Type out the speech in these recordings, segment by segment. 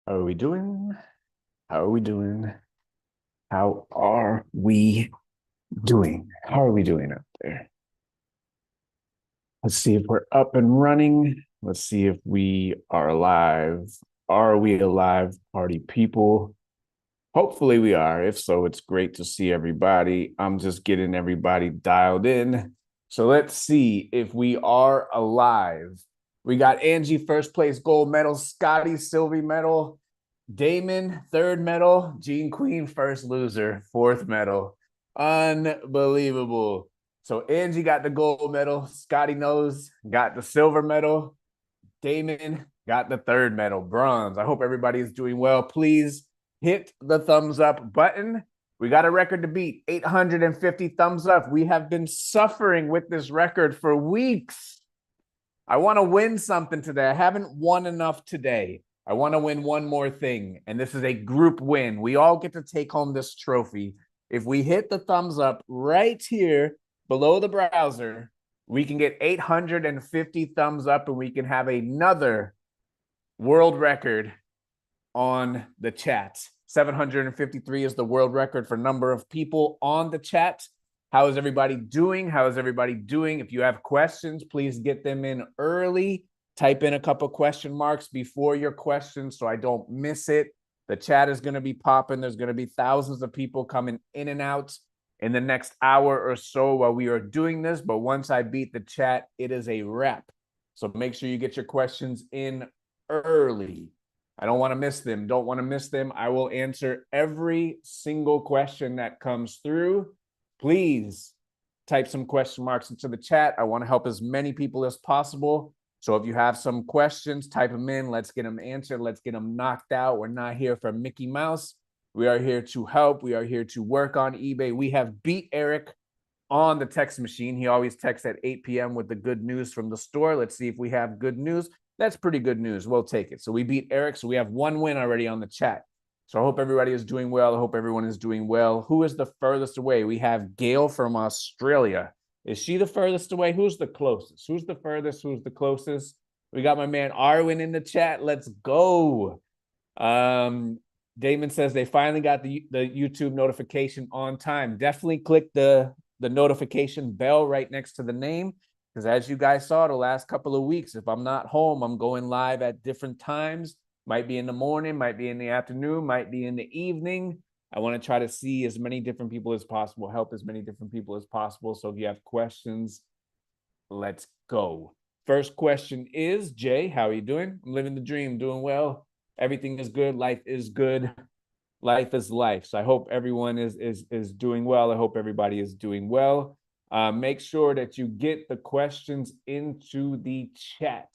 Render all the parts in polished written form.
How are we doing? How are we doing? How are we doing? How are we doing up there? Let's see if we're up and running. Let's see if we are alive. Are we alive, party people? Hopefully we are. If so, it's great to see everybody. I'm just getting everybody dialed in. So let's see if we are alive. We got Angie first place gold medal, Scotty Sylvie medal, Damon third medal, Gene Queen first loser, fourth medal. Unbelievable. So Angie got the gold medal, Scotty Knows got the silver medal, Damon got the third medal, bronze. I hope everybody is doing well. Please hit the thumbs up button. We got a record to beat, 850 thumbs up. We have been suffering with this record for weeks. I want to win something today. I haven't won enough today. I want to win one more thing, and this is a group win. We all get to take home this trophy. If we hit the thumbs up right here below the browser, we can get 850 thumbs up and we can have another world record on the chat. 753 is the world record for number of people on the chat. How is everybody doing? How is everybody doing? If you have questions, please get them in early. Type in a couple question marks before your questions so I don't miss it. The chat is going to be popping. There's going to be thousands of people coming in and out in the next hour or so while we are doing this. But once I beat the chat, it is a wrap. So make sure you get your questions in early. I don't want to miss them. Don't want to miss them. I will answer every single question that comes through. Please type some question marks into the chat. I want to help as many people as possible. So if you have some questions, type them in. Let's get them answered. Let's get them knocked out. We're not here for Mickey Mouse. We are here to help. We are here to work on eBay. We have beat Eric on the text machine. He always texts at 8 p.m. with the good news from the store. Let's see if we have good news. That's pretty good news. We'll take it. So we beat Eric. So we have one win already on the chat. So I hope everybody is doing well. I hope everyone is doing well. Who is the furthest away? We have Gail from Australia. Is she the furthest away? Who's the closest? Who's the furthest? Who's the closest? We got my man Arwin in the chat. Let's go. Damon says they finally got the YouTube notification on time. Definitely click the notification bell right next to the name, because as you guys saw the last couple of weeks, if I'm not home, I'm going live at different times. Might be in the morning, might be in the afternoon, might be in the evening. I want to try to see as many different people as possible, help as many different people as possible. So if you have questions, let's go. First question is, Jay, how are you doing? I'm living the dream, doing well. Everything is good. Life is good. Life is life. So I hope everyone is doing well. I hope everybody is doing well. Make sure that you get the questions into the chat.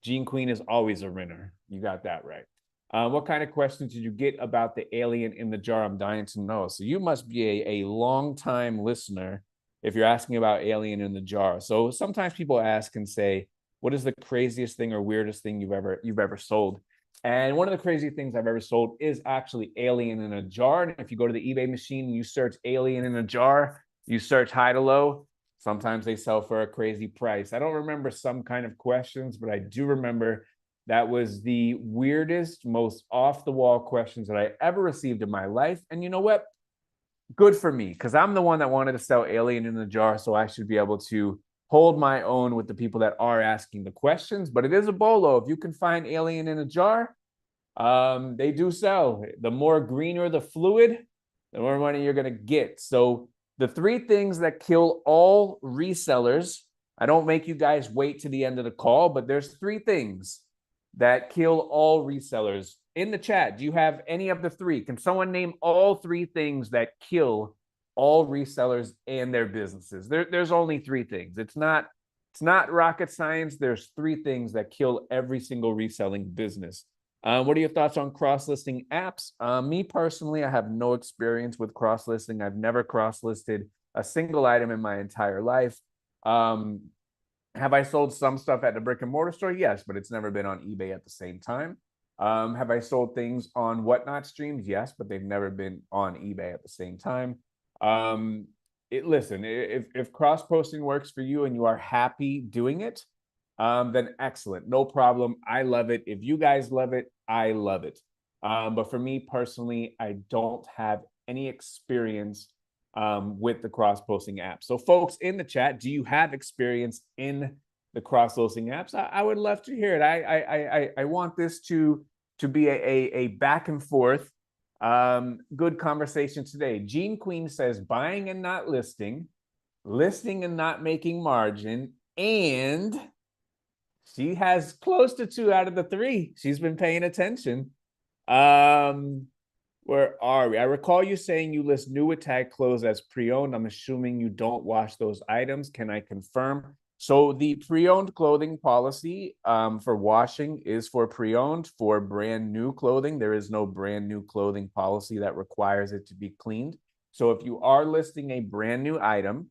Gene Queen is always a winner. You got that right. What kind of questions did you get about the alien in the jar? I'm dying to know. So you must be a long-time listener if you're asking about alien in the jar. So sometimes people ask and say, what is the craziest thing or weirdest thing you've ever sold? And one of the crazy things I've ever sold is actually alien in a jar. And if you go to the eBay machine and you search alien in a jar, you search high to low, sometimes they sell for a crazy price. I don't remember some kind of questions, but I do remember that was the weirdest, most off the wall questions that I ever received in my life. And you know what? Good for me, because I'm the one that wanted to sell alien in the jar. So I should be able to hold my own with the people that are asking the questions. But it is a bolo. If you can find alien in a jar, they do sell. The more greener the fluid, the more money you're going to get. So the three things that kill all resellers, I don't make you guys wait to the end of the call, but there's three things that kill all resellers. In the chat, do you have any of the three? Can someone name all three things that kill all resellers and their businesses? There's only three things. It's not rocket science. There's three things that kill every single reselling business. What are your thoughts on cross-listing apps? Me personally, I have no experience with cross-listing. I've never cross-listed a single item in my entire life. Have I sold some stuff at the brick and mortar store? Yes, but it's never been on eBay at the same time. Have I sold things on Whatnot streams? Yes, but they've never been on eBay at the same time. Listen, if cross-posting works for you and you are happy doing it, then excellent. No problem. I love it. If you guys love it, I love it. But for me personally, I don't have any experience with the cross-posting app. So folks in the chat, do you have experience in the cross-posting apps? I would love to hear it. I want this to be a back and forth good conversation today. Jean Queen says buying and not listing, listing and not making margin, and she has close to 2 out of the 3. She's been paying attention. Where are we? I recall you saying you list new with tag clothes as pre-owned. I'm assuming you don't wash those items. Can I confirm? So the pre-owned clothing policy for washing is for pre-owned. For brand new clothing, there is no brand new clothing policy that requires it to be cleaned. So if you are listing a brand new item,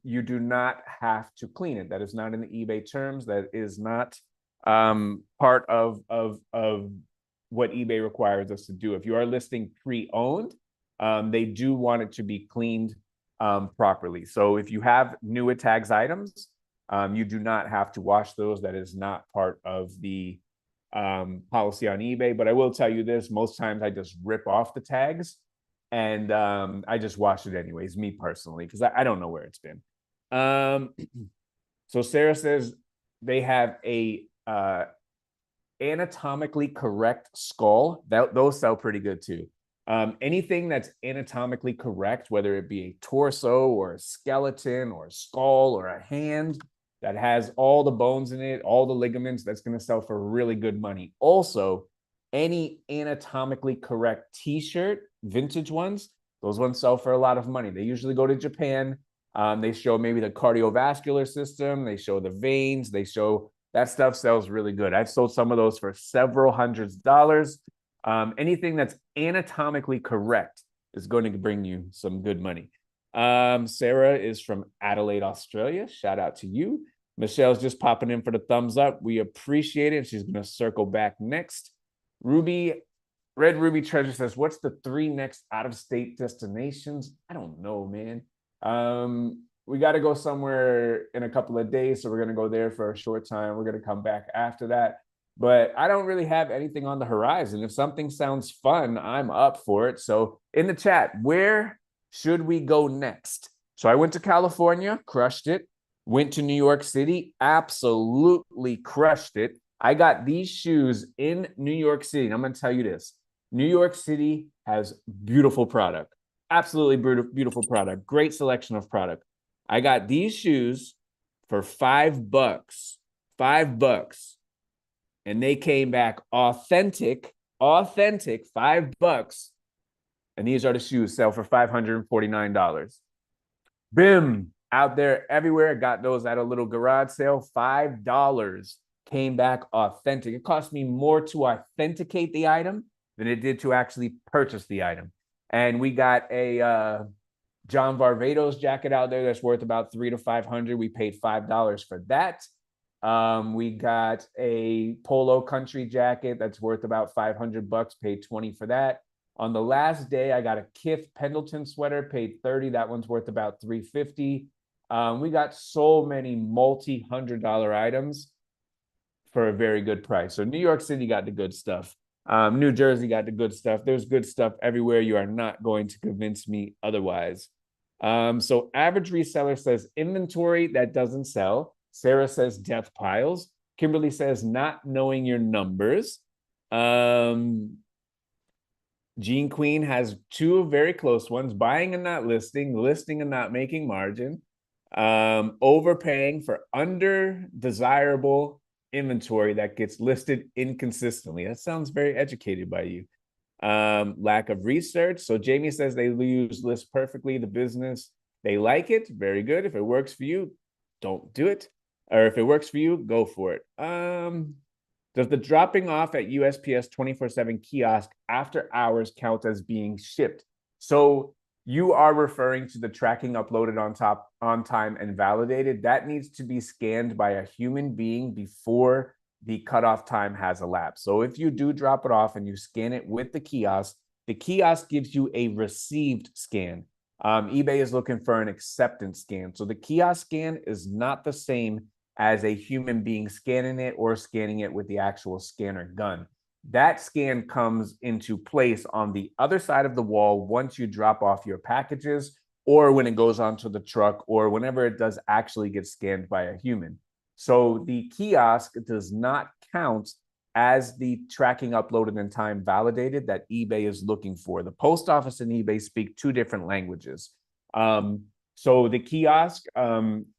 you do not have to clean it. That is not in the eBay terms. That is not part of what eBay requires us to do. If you are listing pre-owned, they do want it to be cleaned properly. So if you have new tags items, you do not have to wash those. That is not part of the policy on eBay. But I will tell you this, most times I just rip off the tags and I just wash it anyways, me personally, because I don't know where it's been. So Sarah says they have a anatomically correct skull. Those sell pretty good too. Anything that's anatomically correct, whether it be a torso or a skeleton or a skull or a hand that has all the bones in it, all the ligaments, that's going to sell for really good money. Also, any anatomically correct t-shirt, vintage ones, those ones sell for a lot of money. They usually go to Japan. They show maybe the cardiovascular system. They show the veins. They show that stuff sells really good. I've sold some of those for several hundreds of dollars. Anything that's anatomically correct is going to bring you some good money. Sarah is from Adelaide, Australia. Shout out to you. Michelle's just popping in for the thumbs up. We appreciate it. She's going to circle back next. Red Ruby Treasure says, what's the 3 next out-of-state destinations? I don't know, man. We got to go somewhere in a couple of days, so we're going to go there for a short time. We're going to come back after that. But I don't really have anything on the horizon. If something sounds fun, I'm up for it. So in the chat, where should we go next? So I went to California, crushed it. Went to New York City, absolutely crushed it. I got these shoes in New York City. And I'm going to tell you this. New York City has beautiful product. Absolutely beautiful product. Great selection of product. I got these shoes for $5. $5. And they came back authentic, $5. And these are the shoes, sell for $549. Bim, out there everywhere. Got those at a little garage sale. $5 came back authentic. It cost me more to authenticate the item than it did to actually purchase the item. And we got a John Varvatos jacket out there that's worth about $300 to $500. We paid $5 for that. We got a Polo Country jacket that's worth about $500, paid $20 for that. On the last day, I got a Kith Pendleton sweater, paid $30. That one's worth about $350. We got so many multi-$100 items for a very good price. So New York City got the good stuff. New Jersey got the good stuff. There's good stuff everywhere. You are not going to convince me otherwise. So average reseller says inventory that doesn't sell. Sarah says death piles. Kimberly says not knowing your numbers. Jean Queen has 2 very close ones: buying and not listing, listing and not making margin, overpaying for undesirable inventory that gets listed inconsistently. That sounds very educated by you. Lack of research. So Jamie says they use list perfectly. The business, they like it. Very good. If it works for you, don't do it. Or if it works for you, go for it. Does the dropping off at USPS 24/7 kiosk after hours count as being shipped? So you are referring to the tracking uploaded on time and validated. That needs to be scanned by a human being before the cutoff time has elapsed. So if you do drop it off and you scan it with the kiosk gives you a received scan. eBay is looking for an acceptance scan. So the kiosk scan is not the same as a human being scanning it or scanning it with the actual scanner gun. That scan comes into place on the other side of the wall once you drop off your packages, or when it goes onto the truck, or whenever it does actually get scanned by a human. So the kiosk does not count as the tracking uploaded in time validated that eBay is looking for. The post office and eBay speak two different languages. So the kiosk,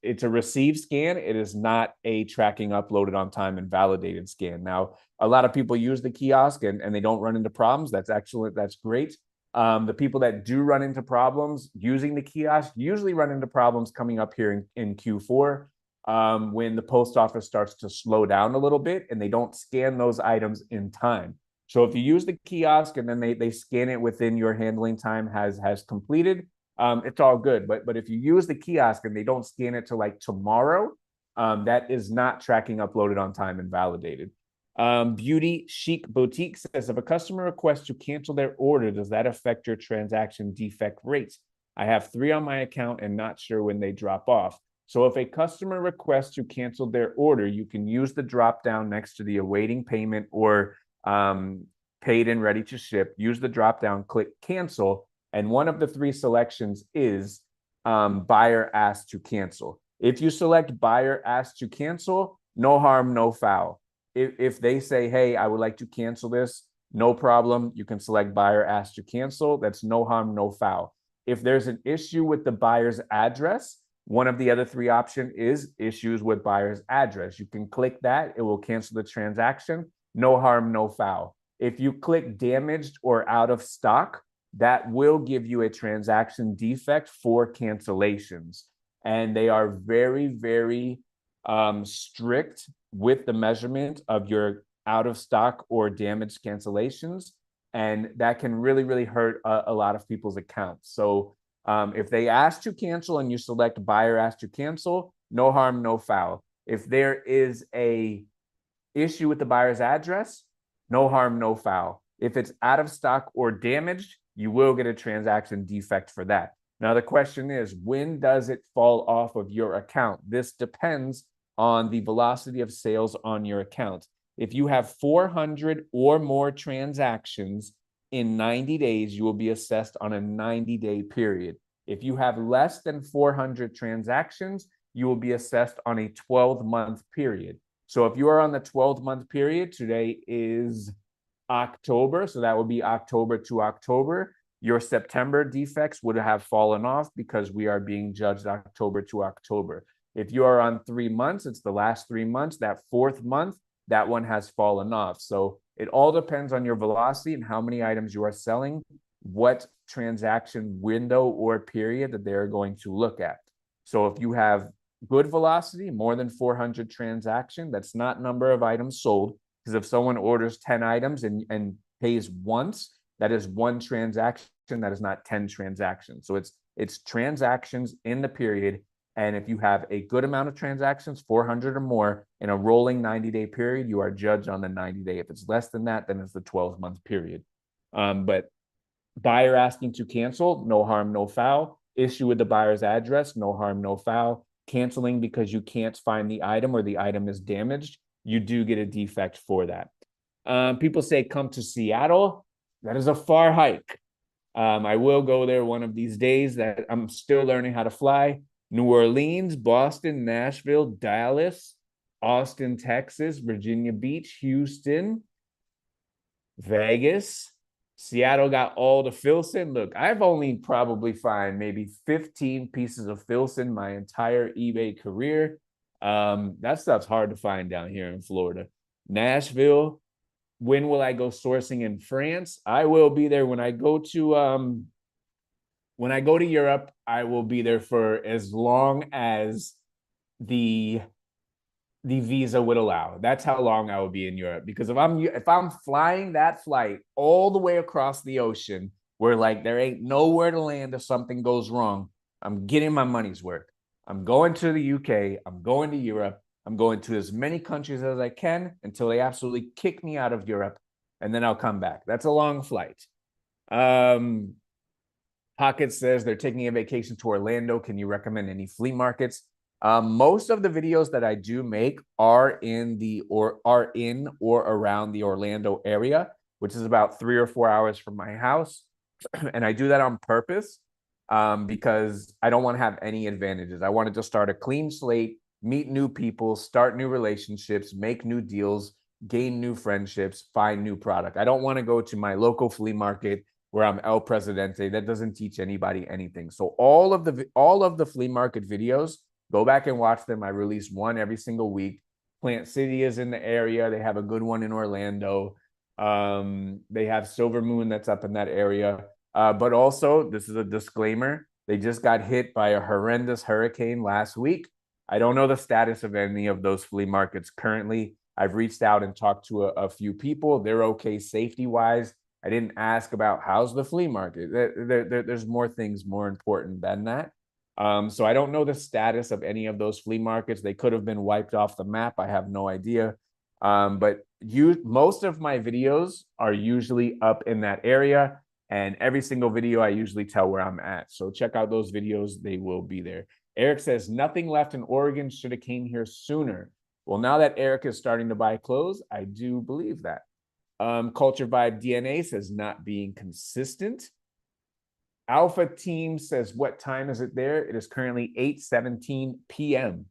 it's a receive scan. It is not a tracking uploaded on time and validated scan. Now, a lot of people use the kiosk and they don't run into problems. That's excellent. That's great. The people that do run into problems using the kiosk usually run into problems coming up here in Q4 when the post office starts to slow down a little bit and they don't scan those items in time. So if you use the kiosk and then they scan it within your handling time has completed, it's all good. But if you use the kiosk and they don't scan it to like tomorrow, that is not tracking uploaded on time and validated. Beauty Chic Boutique says, if a customer requests to cancel their order, does that affect your transaction defect rate? I have 3 on my account and not sure when they drop off. So if a customer requests to cancel their order, you can use the drop down next to the awaiting payment or paid and ready to ship. Use the drop down, click cancel, and one of the 3 selections is buyer asked to cancel. If you select buyer asked to cancel, no harm, no foul. If they say, hey, I would like to cancel this, no problem. You can select buyer asked to cancel. That's no harm, no foul. If there's an issue with the buyer's address, one of the other 3 options is issues with buyer's address. You can click that. It will cancel the transaction. No harm, no foul. If you click damaged or out of stock, that will give you a transaction defect for cancellations. And they are very, very strict with the measurement of your out of stock or damaged cancellations. And that can really, really hurt a lot of people's accounts. So if they ask to cancel and you select buyer asked to cancel, no harm, no foul. If there is a issue with the buyer's address, no harm, no foul. If it's out of stock or damaged, you will get a transaction defect for that. Now, the question is, when does it fall off of your account? This depends on the velocity of sales on your account. If you have 400 or more transactions in 90 days, you will be assessed on a 90-day period. If you have less than 400 transactions, you will be assessed on a 12-month period. So if you are on the 12-month period, today is October, so that would be October to October. Your September defects would have fallen off because we are being judged October to October. If you are on 3 months, it's the last 3 months. That 4th month, that one has fallen off. So it all depends on your velocity and how many items you are selling, what transaction window or period that they're going to look at. So if you have good velocity, more than 400 transaction, that's not number of items sold. Because if someone orders 10 items and pays once, that is 1 transaction. That is not 10 transactions. So it's transactions in the period. And if you have a good amount of transactions, 400 or more, in a rolling 90-day period, you are judged on the 90-day. If it's less than that, then it's the 12-month period. But buyer asking to cancel, no harm, no foul. Issue with the buyer's address, no harm, no foul. Canceling because you can't find the item or the item is damaged, you do get a defect for that. People say come to Seattle. That is a far hike. I will go there one of these days. That I'm still learning how to fly. New Orleans, Boston, Nashville, Dallas, Austin, Texas, Virginia Beach, Houston, Vegas. Seattle got all the Filson. Look, I've only probably found maybe 15 pieces of Filson my entire eBay career. That stuff's hard to find down here in Florida. Nashville. When will I go sourcing in France? I will be there when I go to Europe. I will be there for as long as the visa would allow. That's how long I will be in Europe. Because if I'm flying that flight all the way across the ocean, where like there ain't nowhere to land if something goes wrong, I'm getting my money's worth. I'm going to the UK. I'm going to Europe. I'm going to as many countries as I can until they absolutely kick me out of Europe, and then I'll come back. That's a long flight. Pocket says they're taking a vacation to Orlando. Can you recommend any flea markets? Most of the videos that I do make are in or around the Orlando area, which is about 3 or 4 hours from my house. And I do that on purpose because I don't want to have any advantages. I wanted to start a clean slate, meet new people, start new relationships, make new deals, gain new friendships, find new product. I don't want to go to my local flea market where I'm El Presidente. That doesn't teach anybody anything. So all of the flea market videos, go back and watch them. I release one every single week. Plant City is in the area. They have a good one in Orlando. They have Silver Moon that's up in that area. But also, this is a disclaimer, they just got hit by a horrendous hurricane last week. I don't know the status of any of those flea markets currently. I've reached out and talked to a few people. They're okay safety-wise. I didn't ask about how's the flea market. There's more things more important than that. So I don't know the status of any of those flea markets. They could have been wiped off the map. I have no idea. But most of my videos are usually up in that area. And every single video, I usually tell where I'm at. So check out those videos. They will be there. Eric says, nothing left in Oregon. Should have came here sooner. Well, now that Eric is starting to buy clothes, I do believe that. Culture Vibe DNA says, not being consistent. Alpha Team says, what time is it there? It is currently 8:17 p.m.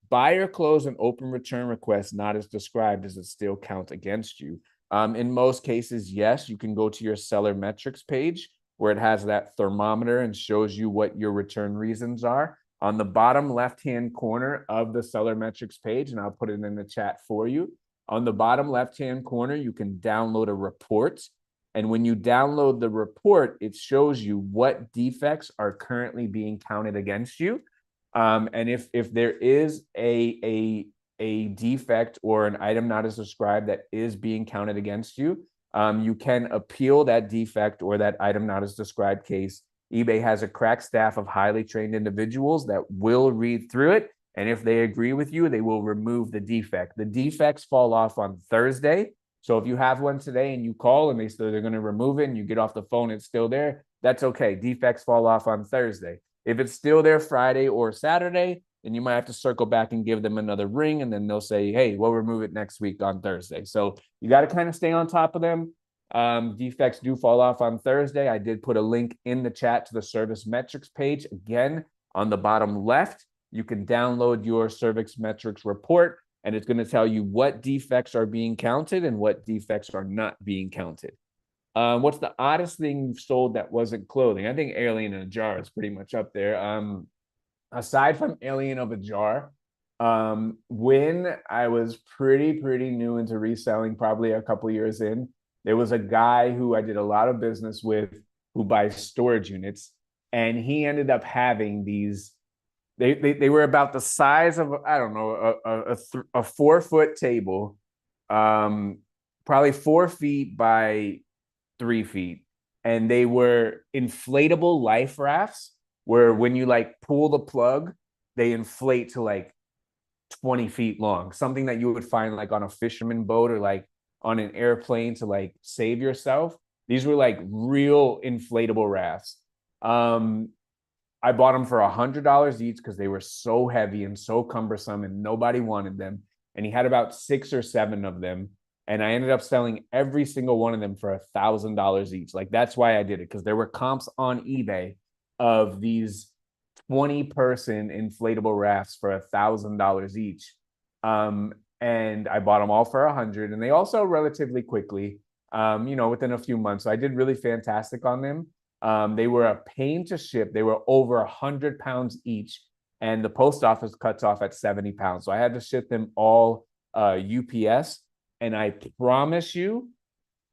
Buyer close and open return request not as described. Does it still count against you? In most cases, yes. You can go to your seller metrics page where it has that thermometer and shows you what your return reasons are. On the bottom left-hand corner of the seller metrics page, and I'll put it in the chat for you. On the bottom left-hand corner, you can download a report. And when you download the report, it shows you what defects are currently being counted against you. And if there is a defect or an item not as described that is being counted against you, you can appeal that defect or that item not as described case. eBay has a crack staff of highly trained individuals that will read through it. And if they agree with you, they will remove the defect. The defects fall off on Thursday. So if you have one today and you call and they're going to remove it and you get off the phone, it's still there, that's okay. Defects fall off on Thursday. If it's still there Friday or Saturday, then you might have to circle back and give them another ring, and then they'll say, hey, we'll remove it next week on Thursday. So you got to kind of stay on top of them. Defects do fall off on Thursday. I did put a link in the chat to the service metrics page. Again, on the bottom left, you can download your service metrics report, and it's going to tell you what defects are being counted and what defects are not being counted. What's the oddest thing you've sold that wasn't clothing? I think Alien in a Jar is pretty much up there. Aside from Alien of a Jar, when I was pretty new into reselling, probably a couple years in, there was a guy who I did a lot of business with who buys storage units, and he ended up having these. They were about the size of, I don't know, a 4-foot table, probably 4 feet by 3 feet, and they were inflatable life rafts where when you like pull the plug, they inflate to like 20 feet long, something that you would find like on a fisherman boat or like on an airplane to like save yourself. These were like real inflatable rafts. I bought them for $100 each because they were so heavy and so cumbersome and nobody wanted them. And he had about 6 or 7 of them. And I ended up selling every single one of them for $1,000 each. Like, that's why I did it, because there were comps on eBay of these 20-person inflatable rafts for $1,000 each. And I bought them all for $100, and they also relatively quickly, within a few months. So I did really fantastic on them. They were a pain to ship. They were over 100 pounds each, and the post office cuts off at 70 pounds. So I had to ship them all UPS. And I promise you,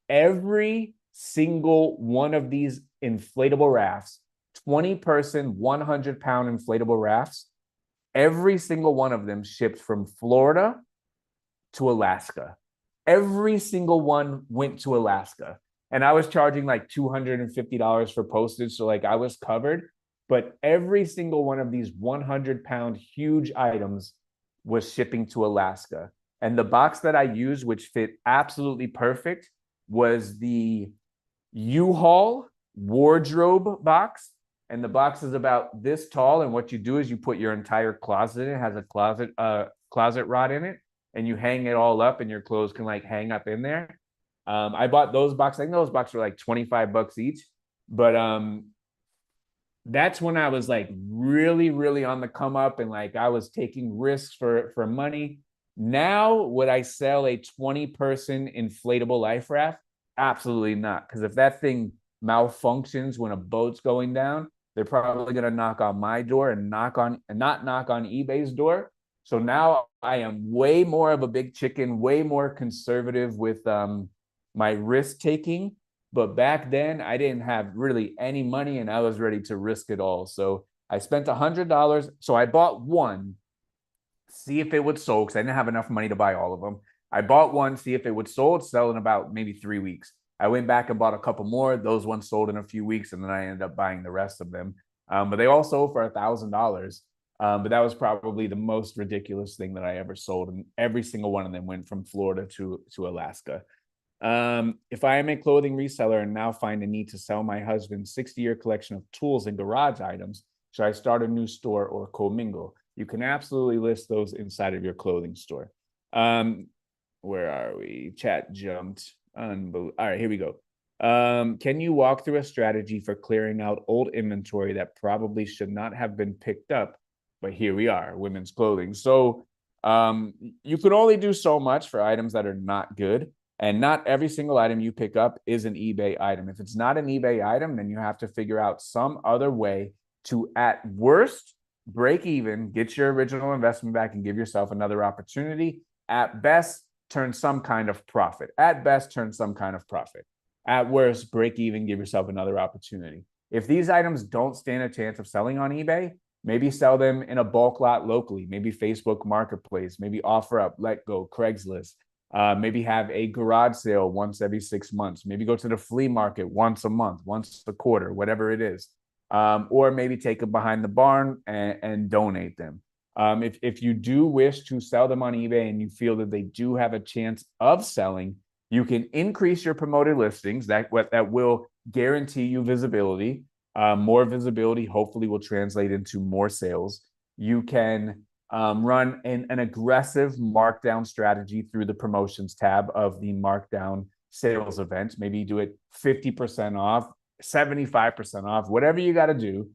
every single one of these inflatable rafts, 20-person, 100-pound inflatable rafts, every single one of them shipped from Florida to Alaska. Every single one went to Alaska. And I was charging like $250 for postage. So like I was covered. But every single one of these 100-pound huge items was shipping to Alaska. And the box that I used, which fit absolutely perfect, was the U-Haul wardrobe box. and the box is about this tall. And what you do is you put your entire closet in. It has a closet rod in it, and you hang it all up, and your clothes can like hang up in there. I bought those boxes. I think those boxes were like 25 bucks each, but that's when I was like really, really on the come up, and like I was taking risks for money. Now, would I sell a 20-person inflatable life raft? Absolutely not. Because if that thing malfunctions when a boat's going down, they're probably going to knock on my door and not knock on eBay's door. So now I am way more of a big chicken, way more conservative with my risk taking. But back then, I didn't have really any money, and I was ready to risk it all. So I spent $100. So I bought one, see if it would sold, because I didn't have enough money to buy all of them. I bought one, see if it would sold, sell in about maybe 3 weeks. I went back and bought a couple more. Those ones sold in a few weeks, and then I ended up buying the rest of them. But they all sold for $1,000. But that was probably the most ridiculous thing that I ever sold, and every single one of them went from Florida to Alaska. If I am a clothing reseller and now find a need to sell my husband's 60-year collection of tools and garage items, should I start a new store or commingle? You can absolutely list those inside of your clothing store. Where are we? Chat jumped. All right, here we go. Can you walk through a strategy for clearing out old inventory that probably should not have been picked up, but here we are, women's clothing. So you can only do so much for items that are not good. And not every single item you pick up is an eBay item. If it's not an eBay item, then you have to figure out some other way to, at worst, break even, get your original investment back, and give yourself another opportunity. At best, turn some kind of profit. At best, turn some kind of profit. At worst, break even, give yourself another opportunity. If these items don't stand a chance of selling on eBay, maybe sell them in a bulk lot locally, maybe Facebook Marketplace, maybe OfferUp, Letgo, Craigslist. Maybe have a garage sale once every 6 months. Maybe go to the flea market once a month, once a quarter, whatever it is. Or maybe take them behind the barn and donate them. If you do wish to sell them on eBay and you feel that they do have a chance of selling, you can increase your promoted listings. That will guarantee you visibility. More visibility hopefully will translate into more sales. You can run an aggressive markdown strategy through the promotions tab of the markdown sales event. Maybe do it 50% off, 75% off, whatever you got to do.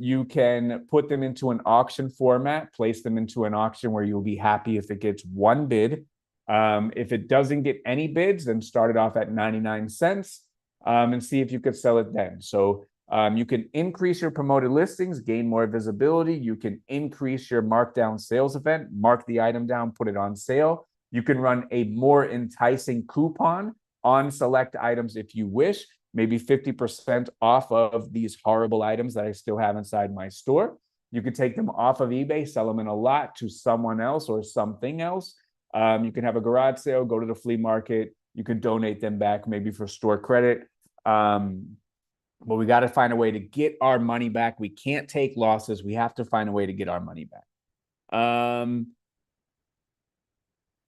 You can put them into an auction format, place them into an auction where you'll be happy if it gets one bid. If it doesn't get any bids, then start it off at 99 cents and see if you could sell it then. So you can increase your promoted listings, gain more visibility. You can increase your markdown sales event, mark the item down, put it on sale. You can run a more enticing coupon on select items if you wish, maybe 50% off of these horrible items that I still have inside my store. You can take them off of eBay, sell them in a lot to someone else or something else. You can have a garage sale, go to the flea market. You can donate them back maybe for store credit. But we got to find a way to get our money back. We can't take losses. We have to find a way to get our money back.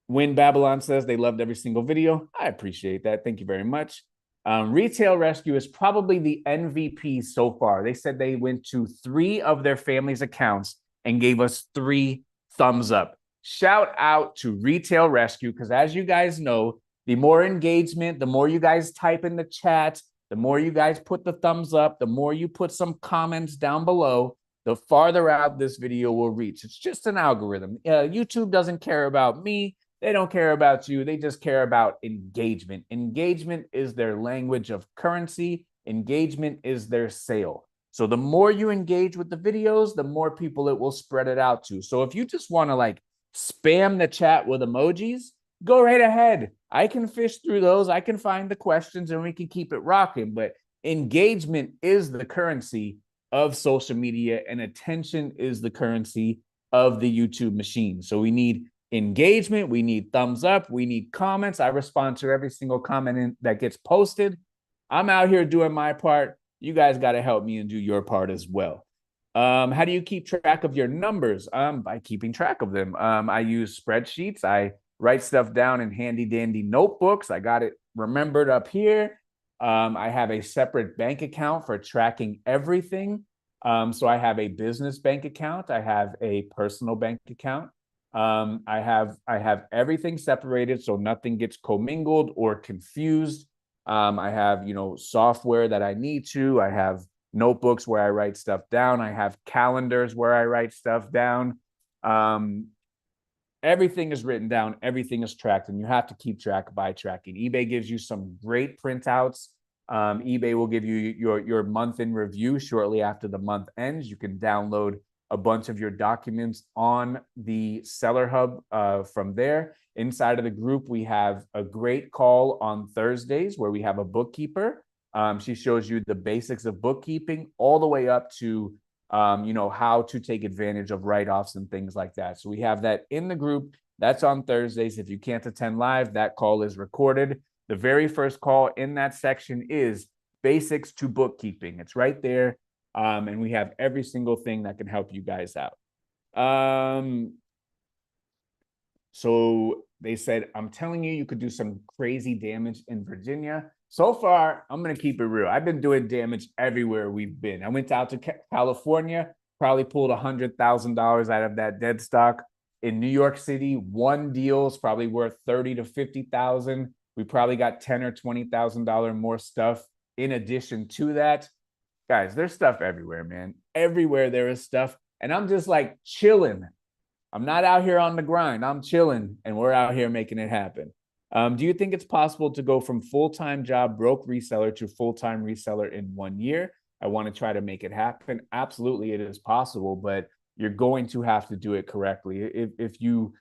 When Babylon says they loved every single video, I appreciate that. Thank you very much. Retail Rescue is probably the MVP so far. They said they went to 3 of their family's accounts and gave us 3 thumbs up. Shout out to Retail Rescue, because as you guys know, the more engagement, the more you guys type in the chat, the more you guys put the thumbs up, the more you put some comments down below, the farther out this video will reach. It's just an algorithm. YouTube doesn't care about me. They don't care about you. They just care about engagement. Engagement is their language of currency. Engagement is their sale. So the more you engage with the videos, the more people it will spread it out to. So if you just want to like spam the chat with emojis, go right ahead. I can fish through those. I can find the questions and we can keep it rocking. But engagement is the currency of social media, and attention is the currency of the YouTube machine. So we need engagement. We need thumbs up. We need comments. I respond to every single comment that gets posted. I'm out here doing my part. You guys got to help me and do your part as well. How do you keep track of your numbers? By keeping track of them. I use spreadsheets. I write stuff down in handy dandy notebooks. I got it remembered up here. I have a separate bank account for tracking everything. So I have a business bank account. I have a personal bank account. I have everything separated so nothing gets commingled or confused. I have, software that I need to. I have notebooks where I write stuff down. I have calendars where I write stuff down. Everything is written down, everything is tracked, and you have to keep track by tracking. eBay gives you some great printouts. eBay will give you your month in review shortly after the month ends. You can download a bunch of your documents on the Seller Hub from there. Inside of the group, we have a great call on Thursdays where we have a bookkeeper. She shows you the basics of bookkeeping all the way up to how to take advantage of write-offs and things like that. So we have that in the group. That's on Thursdays. If you can't attend live, that call is recorded. The very first call in that section is basics to bookkeeping. It's right there. And we have every single thing that can help you guys out. So they said, I'm telling you, you could do some crazy damage in Virginia. So far, I'm going to keep it real. I've been doing damage everywhere we've been. I went out to California, probably pulled $100,000 out of that dead stock. In New York City, one deal is probably worth 30 to 50,000. We probably got 10 or $20,000 more stuff in addition to that. Guys, there's stuff everywhere, man. Everywhere there is stuff. And I'm just like chilling. I'm not out here on the grind. I'm chilling, and we're out here making it happen. Do you think it's possible to go from full-time job broke reseller to full-time reseller in 1 year? I want to try to make it happen. Absolutely, it is possible, but you're going to have to do it correctly. If you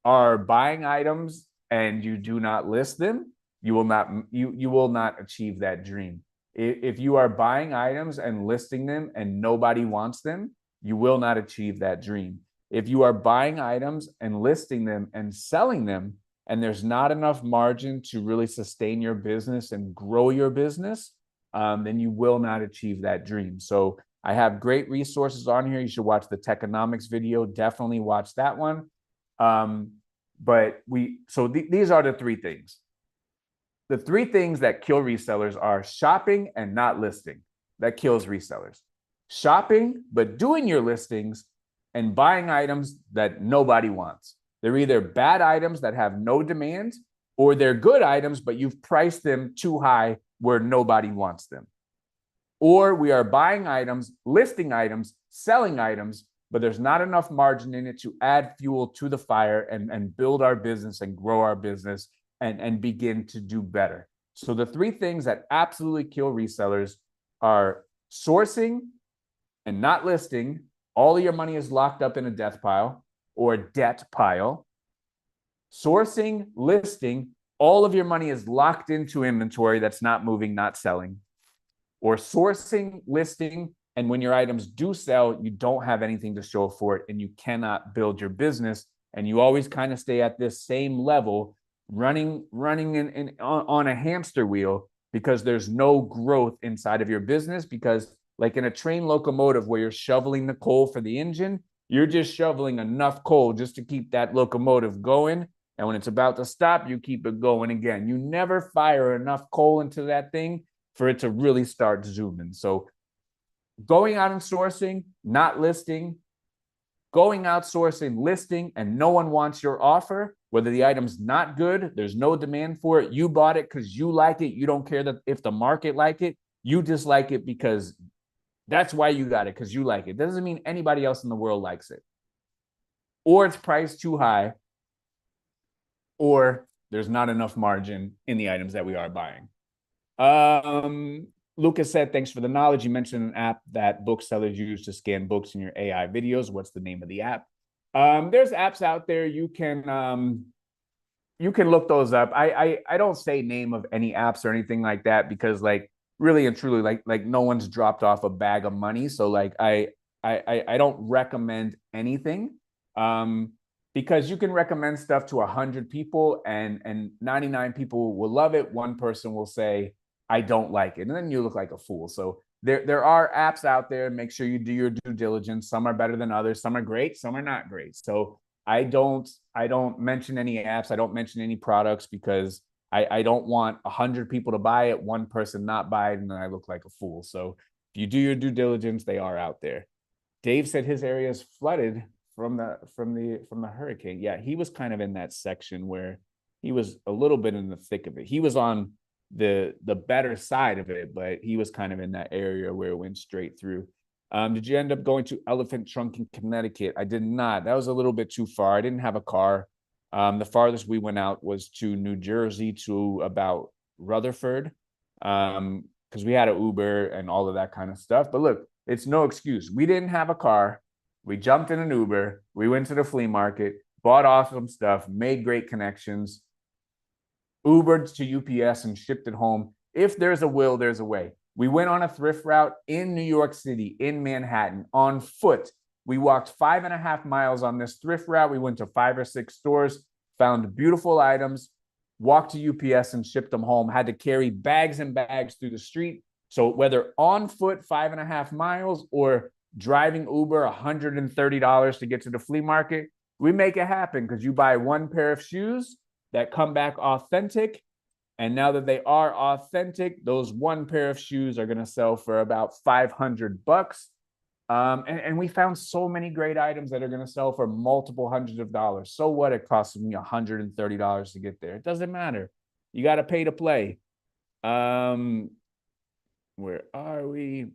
are buying items and you do not list them, you will not achieve that dream. If you are buying items and listing them and nobody wants them, you will not achieve that dream. If you are buying items and listing them and selling them, and there's not enough margin to really sustain your business and grow your business, then you will not achieve that dream. So I have great resources on here. You should watch the Techonomics video. Definitely watch that one. These are the three things. The three things that kill resellers are shopping and not listing. That kills resellers. Shopping, but doing your listings, and buying items that nobody wants. They're either bad items that have no demand, or they're good items, but you've priced them too high where nobody wants them. Or we are buying items, listing items, selling items, but there's not enough margin in it to add fuel to the fire and build our business and grow our business and begin to do better. So the three things that absolutely kill resellers are sourcing and not listing. All of your money is locked up in a death pile or debt pile. Sourcing, listing, all of your money is locked into inventory that's not moving, not selling. Or sourcing, listing, and when your items do sell, you don't have anything to show for it and you cannot build your business. And you always kind of stay at this same level, running on a hamster wheel, because there's no growth inside of your business. Because like in a train locomotive where you're shoveling the coal for the engine, you're just shoveling enough coal just to keep that locomotive going. And when it's about to stop, you keep it going again. You never fire enough coal into that thing for it to really start zooming. So going out and sourcing, not listing, going out sourcing, listing, and no one wants your offer, whether the item's not good, there's no demand for it, you bought it because you like it, you don't care that if the market like it, you just like it because that's why you got it, because you like it. Doesn't mean anybody else in the world likes it. Or it's priced too high, or there's not enough margin in the items that we are buying. Lucas said, thanks for the knowledge. You mentioned an app that booksellers use to scan books in your AI videos. What's the name of the app? There's apps out there. You can look those up. I don't say name of any apps or anything like that because like really and truly like no one's dropped off a bag of money. So like I don't recommend anything. Because you can recommend stuff to 100 people and 99 people will love it. One person will say, I don't like it. And then you look like a fool. So there are apps out there. Make sure you do your due diligence. Some are better than others. Some are great. Some are not great. So I don't mention any apps. I don't mention any products because I don't want 100 people to buy it, one person not buy it, and then I look like a fool. So if you do your due diligence, they are out there. Dave said his area is flooded from the hurricane. Yeah, he was kind of in that section where he was a little bit in the thick of it. He was on the better side of it, but he was kind of in that area where it went straight through. Did you end up going to Elephant Trunk in Connecticut? I did not. That was a little bit too far. I didn't have a car. The farthest we went out was to New Jersey, to about Rutherford, because we had an Uber and all of that kind of stuff. But look, it's no excuse. We didn't have a car. We jumped in an Uber. We went to the flea market, bought awesome stuff, made great connections, Ubered to UPS and shipped it home. If there's a will, there's a way. We went on a thrift route in New York City, in Manhattan, on foot. We walked 5.5 miles on this thrift route. We went to 5 or 6 stores, found beautiful items, walked to UPS and shipped them home, had to carry bags and bags through the street. So whether on foot 5.5 miles or driving Uber $130 to get to the flea market, we make it happen because you buy one pair of shoes that come back authentic. And now that they are authentic, those one pair of shoes are going to sell for about $500. And we found so many great items that are going to sell for multiple hundreds of dollars. So what? It costs me $130 to get there. It doesn't matter. You got to pay to play. Where are we?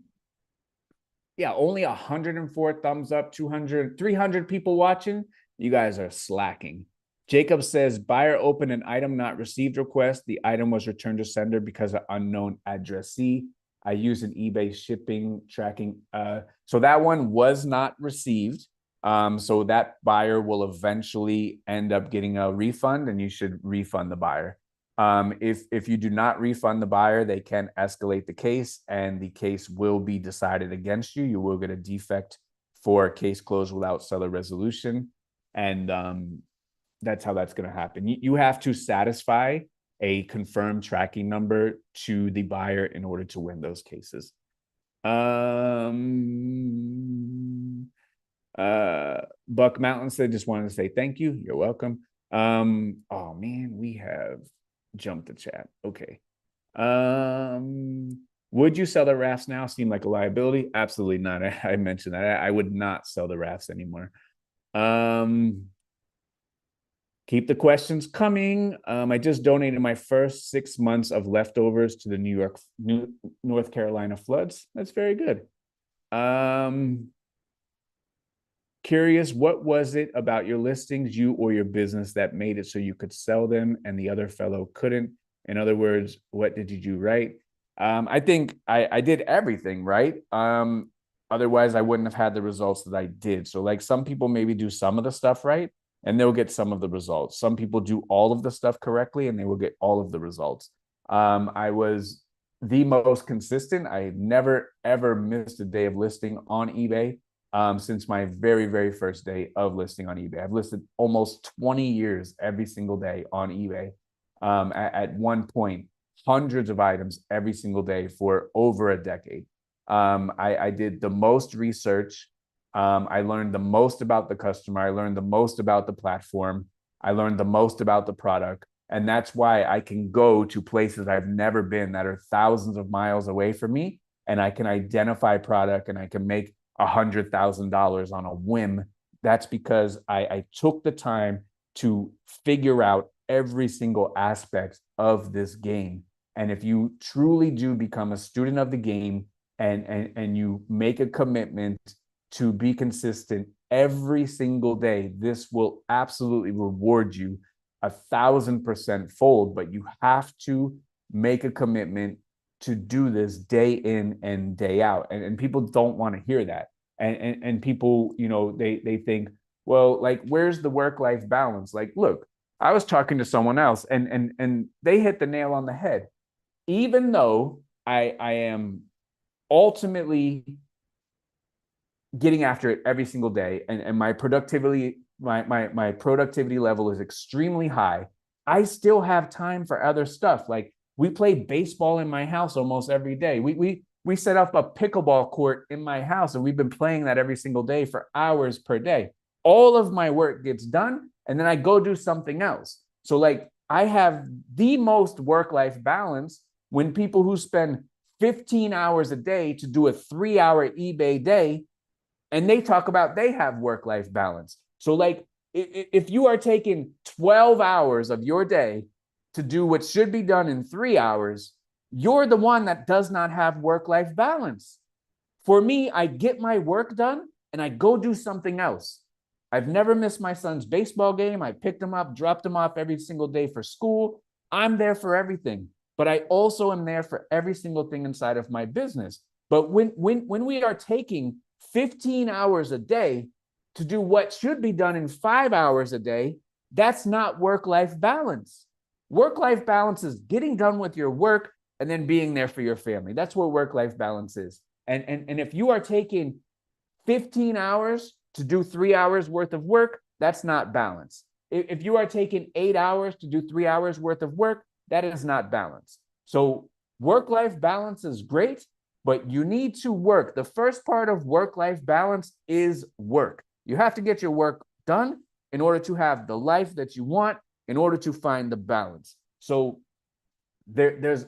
Yeah, only 104 thumbs up, 300 people watching. You guys are slacking. Jacob says, buyer opened an item not received request. The item was returned to sender because of unknown addressee. I use an eBay shipping tracking. So that one was not received. So that buyer will eventually end up getting a refund, and you should refund the buyer. If you do not refund the buyer, they can escalate the case, and the case will be decided against you. You will get a defect for case closed without seller resolution. And that's how that's going to happen. You have to satisfy a confirmed tracking number to the buyer in order to win those cases. Buck Mountain said, just wanted to say thank you. You're welcome. Oh man, we have jumped the chat. Okay. Would you sell the rafts now? Seem like a liability? Absolutely not. I mentioned that. I would not sell the rafts anymore. Keep the questions coming. I just donated my first 6 months of leftovers to the North Carolina floods. That's very good. Curious, what was it about your listings, you or your business, that made it so you could sell them and the other fellow couldn't? In other words, what did you do right? I think I did everything right. Otherwise, I wouldn't have had the results that I did. So like some people maybe do some of the stuff right, and they'll get some of the results. Some people do all of the stuff correctly, and they will get all of the results. I was the most consistent. I never, ever missed a day of listing on eBay since my very, very first day of listing on eBay. I've listed almost 20 years every single day on eBay. At one point, hundreds of items every single day for over a decade. I did the most research. I learned the most about the customer. I learned the most about the platform. I learned the most about the product. And that's why I can go to places I've never been that are thousands of miles away from me. And I can identify product and I can make $100,000 on a whim. That's because I took the time to figure out every single aspect of this game. And if you truly do become a student of the game and you make a commitment to be consistent every single day, this will absolutely reward you 1,000% fold. But you have to make a commitment to do this day in and day out. And people don't want to hear that. And people, you know, they think, well, like, where's the work-life balance? Like, look, I was talking to someone else and they hit the nail on the head. Even though I am ultimately getting after it every single day, and my productivity, my productivity level is extremely high, I still have time for other stuff. Like, we play baseball in my house almost every day. We set up a pickleball court in my house, and we've been playing that every single day for hours per day. All of my work gets done, and then I go do something else. So like, I have the most work-life balance when people who spend 15 hours a day to do a 3-hour eBay day, and they talk about they have work-life balance. So like, if you are taking 12 hours of your day to do what should be done in 3 hours, you're the one that does not have work-life balance. For me, I get my work done and I go do something else. I've never missed my son's baseball game. I picked him up, dropped him off every single day for school. I'm there for everything, but I also am there for every single thing inside of my business. But when we are taking 15 hours a day to do what should be done in 5 hours a day, that's not work-life balance. Work-life balance is getting done with your work and then being there for your family. That's what work-life balance is. And if you are taking 15 hours to do 3 hours worth of work, that's not balance. If you are taking 8 hours to do 3 hours worth of work, that is not balance. So work-life balance is great, but you need to work. The first part of work-life balance is work. You have to get your work done in order to have the life that you want, in order to find the balance. So there's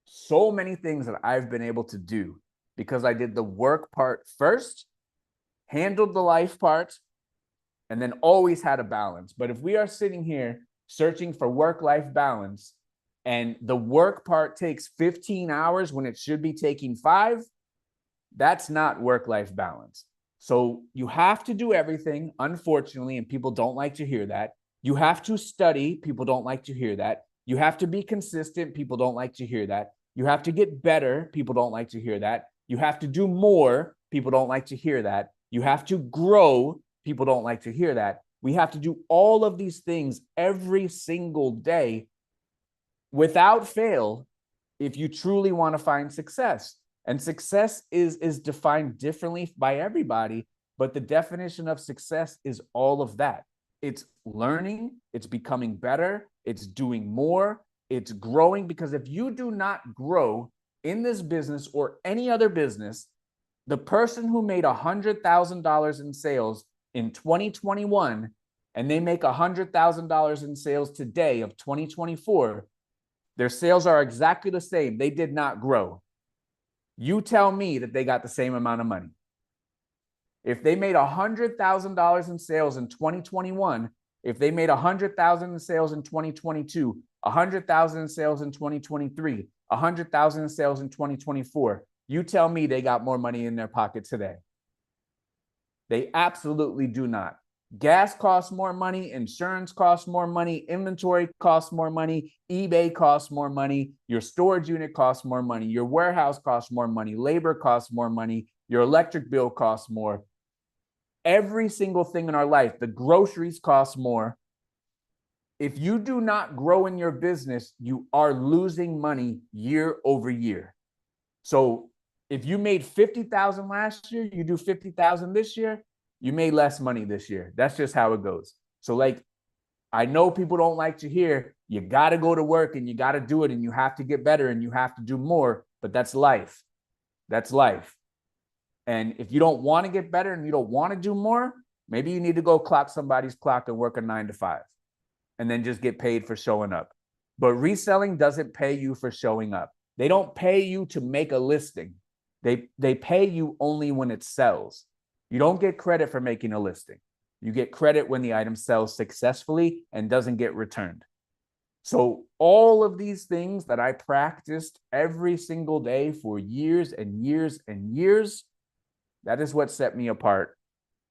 so many things that I've been able to do because I did the work part first, handled the life part, and then always had a balance. But if we are sitting here searching for work-life balance and the work part takes 15 hours when it should be taking 5, that's not work-life balance. So you have to do everything, unfortunately, and people don't like to hear that. You have to study. People don't like to hear that. You have to be consistent. People don't like to hear that. You have to get better. People don't like to hear that. You have to do more. People don't like to hear that. You have to grow. People don't like to hear that. We have to do all of these things every single day without fail if you truly want to find success. And success is defined differently by everybody, but the definition of success is all of that. It's learning, it's becoming better, it's doing more, it's growing. Because if you do not grow in this business or any other business, the person who made $100,000 in sales in 2021 and they make $100,000 in sales today of 2024, their sales are exactly the same. They did not grow. You tell me that they got the same amount of money. If they made $100,000 in sales in 2021, if they made $100,000 in sales in 2022, $100,000 in sales in 2023, $100,000 in sales in 2024, you tell me they got more money in their pocket today. They absolutely do not. Gas costs more money, insurance costs more money, inventory costs more money, eBay costs more money, your storage unit costs more money, your warehouse costs more money, labor costs more money, your electric bill costs more. Every single thing in our life, the groceries cost more. If you do not grow in your business, you are losing money year over year. So if you made 50,000 last year, you do 50,000 this year, you made less money this year. That's just how it goes. So like, I know people don't like to hear, you got to go to work and you got to do it and you have to get better and you have to do more, but that's life. That's life. And if you don't want to get better and you don't want to do more, maybe you need to go clock somebody's clock and work a 9 to 5 and then just get paid for showing up. But reselling doesn't pay you for showing up. They don't pay you to make a listing. They pay you only when it sells. You don't get credit for making a listing. You get credit when the item sells successfully and doesn't get returned. So all of these things that I practiced every single day for years and years and years, that is what set me apart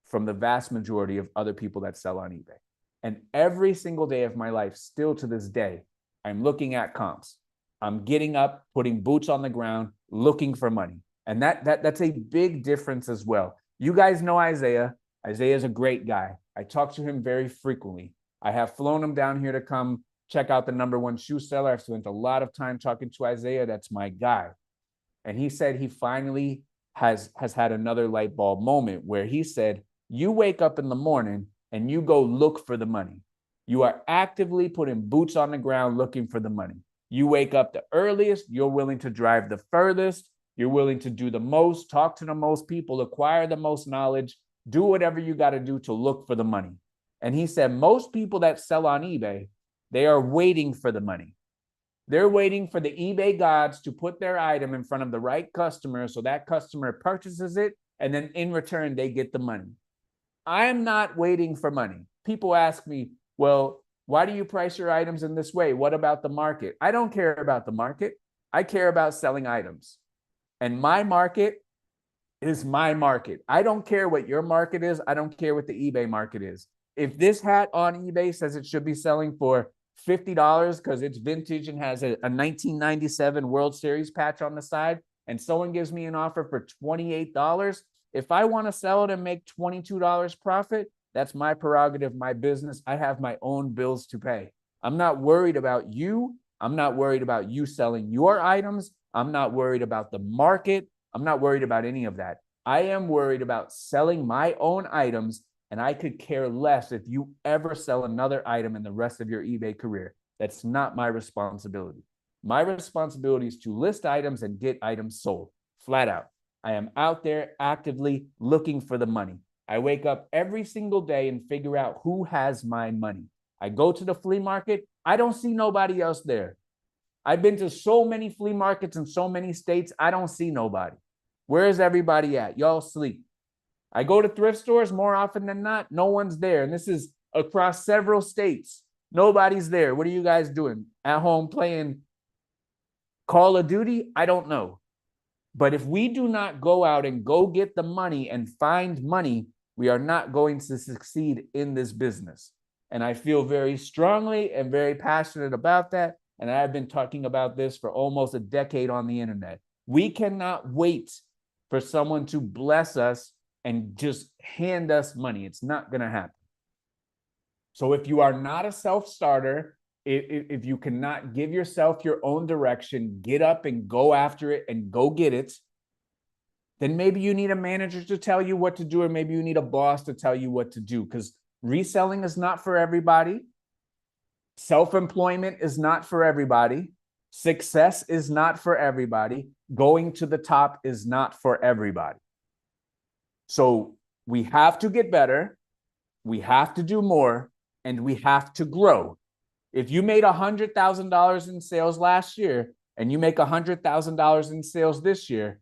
from the vast majority of other people that sell on eBay. And every single day of my life, still to this day, I'm looking at comps. I'm getting up, putting boots on the ground, looking for money. And that's a big difference as well. You guys know Isaiah. Isaiah is a great guy. I talk to him very frequently. I have flown him down here to come check out the #1 shoe seller. I've spent a lot of time talking to Isaiah. That's my guy. And he said he finally has had another light bulb moment where he said, you wake up in the morning and you go look for the money. You are actively putting boots on the ground looking for the money. You wake up the earliest, you're willing to drive the furthest, you're willing to do the most, talk to the most people, acquire the most knowledge, do whatever you got to do to look for the money. And he said, most people that sell on eBay, They are waiting for the money. They're waiting for the eBay gods to put their item in front of the right customer so that customer purchases it, and then in return, they get the money. I am not waiting for money. People ask me, well, why do you price your items in this way? What about the market? I don't care about the market. I care about selling items. And my market is my market. I don't care what your market is. I don't care what the eBay market is. If this hat on eBay says it should be selling for $50 because it's vintage and has a 1997 World Series patch on the side, and someone gives me an offer for $28, if I want to sell it and make $22 profit, that's my prerogative, my business. I have my own bills to pay. I'm not worried about you. I'm not worried about you selling your items. I'm not worried about the market. I'm not worried about any of that. I am worried about selling my own items, and I could care less if you ever sell another item in the rest of your eBay career. That's not my responsibility. My responsibility is to list items and get items sold, flat out. I am out there actively looking for the money. I wake up every single day and figure out who has my money. I go to the flea market. I don't see nobody else there. I've been to so many flea markets in so many states. I don't see nobody. Where is everybody at? Y'all sleep. I go to thrift stores more often than not. No one's there. And this is across several states. Nobody's there. What are you guys doing? At home playing Call of Duty? I don't know. But if we do not go out and go get the money and find money, we are not going to succeed in this business. And I feel very strongly and very passionate about that. And I've been talking about this for almost a decade on the internet. We cannot wait for someone to bless us and just hand us money. It's not going to happen. So if you are not a self-starter, if you cannot give yourself your own direction, get up and go after it and go get it, then maybe you need a manager to tell you what to do, or maybe you need a boss to tell you what to do, because reselling is not for everybody. Self-employment is not for everybody. Success is not for everybody. Going to the top is not for everybody. So we have to get better. We have to do more, and we have to grow. If you made $100,000 in sales last year and you make $100,000 in sales this year,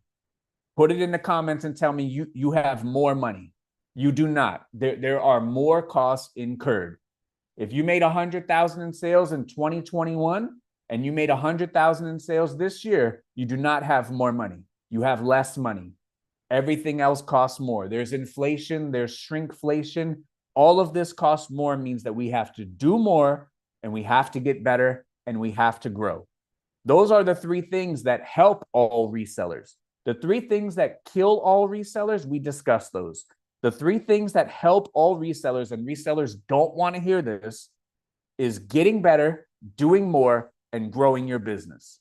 put it in the comments and tell me you have more money. You do not. There are more costs incurred. If you made $100,000 in sales in 2021 and you made $100,000 in sales this year, you do not have more money. You have less money. Everything else costs more. There's inflation, there's shrinkflation. All of this costs more, means that we have to do more, and we have to get better, and we have to grow. Those are the three things that help all resellers. The three things that kill all resellers, we discussed those. The three things that help all resellers, and resellers don't want to hear this, is getting better, doing more, and growing your business.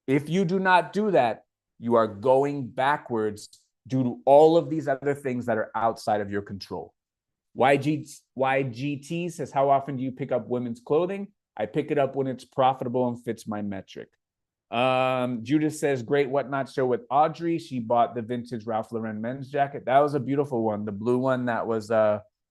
If you do not do that, you are going backwards due to all of these other things that are outside of your control. YGT says, how often do you pick up women's clothing? I pick it up when it's profitable and fits my metric. Judith says, great whatnot show with Audrey. She bought the vintage Ralph Lauren men's jacket. That was a beautiful one. The blue one, that was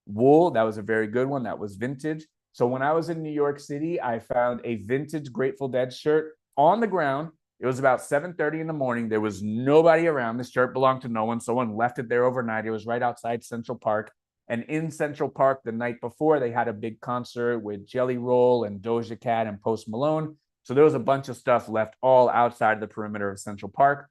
wool. That was a very good one. That was vintage. So when I was in New York City, I found a vintage Grateful Dead shirt on the ground. It was about 7:30 in the morning. There was nobody around. This shirt belonged to no one. Someone left it there overnight. It was right outside Central Park. And in Central Park the night before, they had a big concert with Jelly Roll and Doja Cat and Post Malone. So there was a bunch of stuff left all outside the perimeter of Central Park.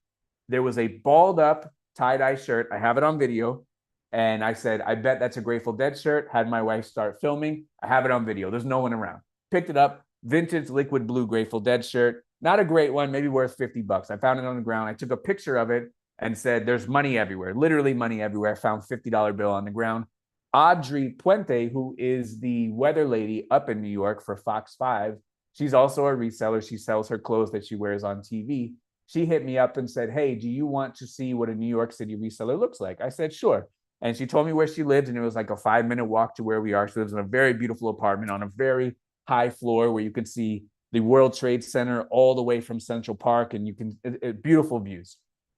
There was a balled up tie-dye shirt. I have it on video. And I said, I bet that's a Grateful Dead shirt. Had my wife start filming. I have it on video. There's no one around. Picked it up. Vintage liquid blue Grateful Dead shirt. Not a great one, maybe worth $50. I found it on the ground. I took a picture of it and said, there's money everywhere, literally money everywhere. I found $50 bill on the ground. Audrey Puente, who is the weather lady up in New York for Fox 5, she's also a reseller. She sells her clothes that she wears on TV. She hit me up and said, hey, do you want to see what a New York City reseller looks like? I said, sure. And she told me where she lived, and it was like a 5-minute walk to where we are. She lives in a very beautiful apartment on a very high floor where you can see the World Trade Center all the way from Central Park, and you can beautiful views.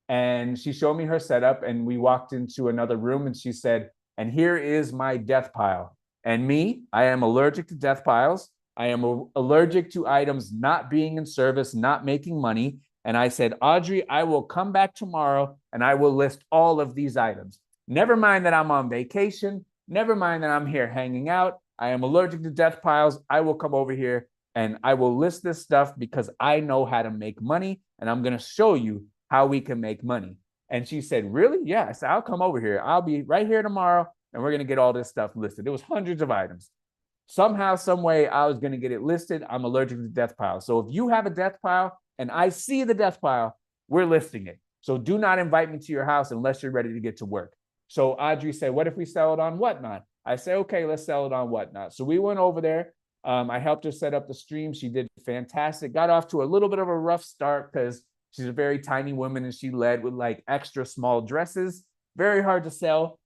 And she showed me her setup, and we walked into another room, and she said, and here is my death pile. And me, I am allergic to death piles. I am allergic to items not being in service, not making money. And I said, Audrey, I will come back tomorrow and I will list all of these items. Never mind that I'm on vacation. Never mind that I'm here hanging out. I am allergic to death piles. I will come over here and I will list this stuff because I know how to make money. And I'm going to show you how we can make money. And she said, really? Yeah. I said, I'll come over here. I'll be right here tomorrow and we're going to get all this stuff listed. It was hundreds of items. Somehow, some way, I was going to get it listed. I'm allergic to death piles. So if you have a death pile and I see the death pile, we're listing it. So do not invite me to your house unless you're ready to get to work. So Audrey said, what if we sell it on Whatnot? I said, okay, let's sell it on Whatnot. So we went over there. I helped her set up the stream. She did fantastic. Got off to a little bit of a rough start because she's a very tiny woman and she led with like extra small dresses. Very hard to sell.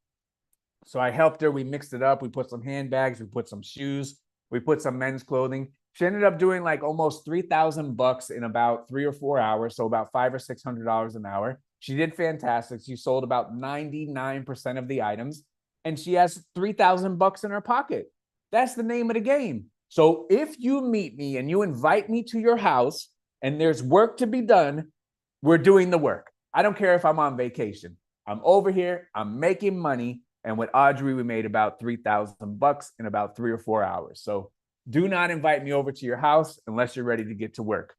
So I helped her. We mixed it up. We put some handbags. We put some shoes. We put some men's clothing. She ended up doing like almost $3,000 in about 3 or 4 hours. So about $500 or $600 an hour. She did fantastic. She sold about 99% of the items and she has $3,000 in her pocket. That's the name of the game. So if you meet me and you invite me to your house and there's work to be done, we're doing the work. I don't care if I'm on vacation. I'm over here. I'm making money. And with Audrey, we made about $3,000 in about 3 or 4 hours. So do not invite me over to your house unless you're ready to get to work.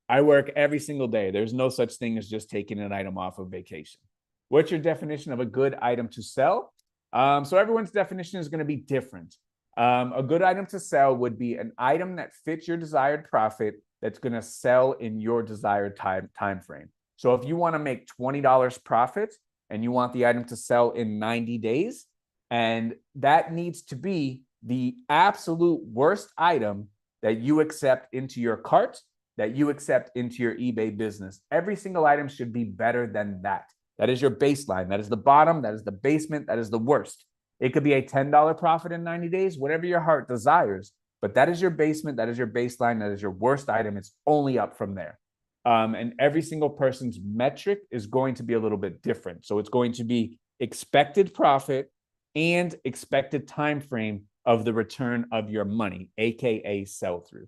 I work every single day. There's no such thing as just taking an item off of vacation. What's your definition of a good item to sell? So everyone's definition is going to be different. A good item to sell would be an item that fits your desired profit that's going to sell in your desired time frame. So if you want to make $20 profit, and you want the item to sell in 90 days, and that needs to be the absolute worst item that you accept into your cart, that you accept into your eBay business. Every single item should be better than that. That is your baseline. That is the bottom. That is the basement. That is the worst. It could be a $10 profit in 90 days, whatever your heart desires, but that is your basement. That is your baseline. That is your worst item. It's only up from there. And every single person's metric is going to be a little bit different. So it's going to be expected profit and expected time frame of the return of your money, aka sell through.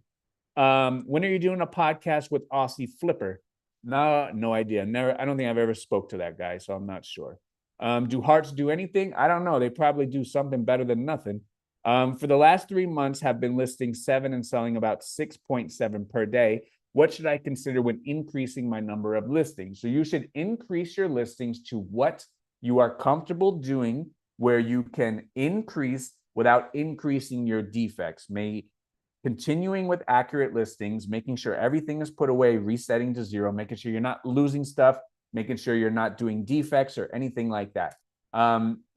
When are you doing a podcast with Aussie Flipper? No idea. Never. I don't think I've ever spoke to that guy, so I'm not sure. Do hearts do anything? I don't know. They probably do something better than nothing. For the last 3 months, have been listing 7 and selling about 6.7 per day. What should I consider when increasing my number of listings? So you should increase your listings to what you are comfortable doing, where you can increase without increasing your defects. Continuing with accurate listings, making sure everything is put away, resetting to 0, making sure you're not losing stuff, making sure you're not doing defects or anything like that.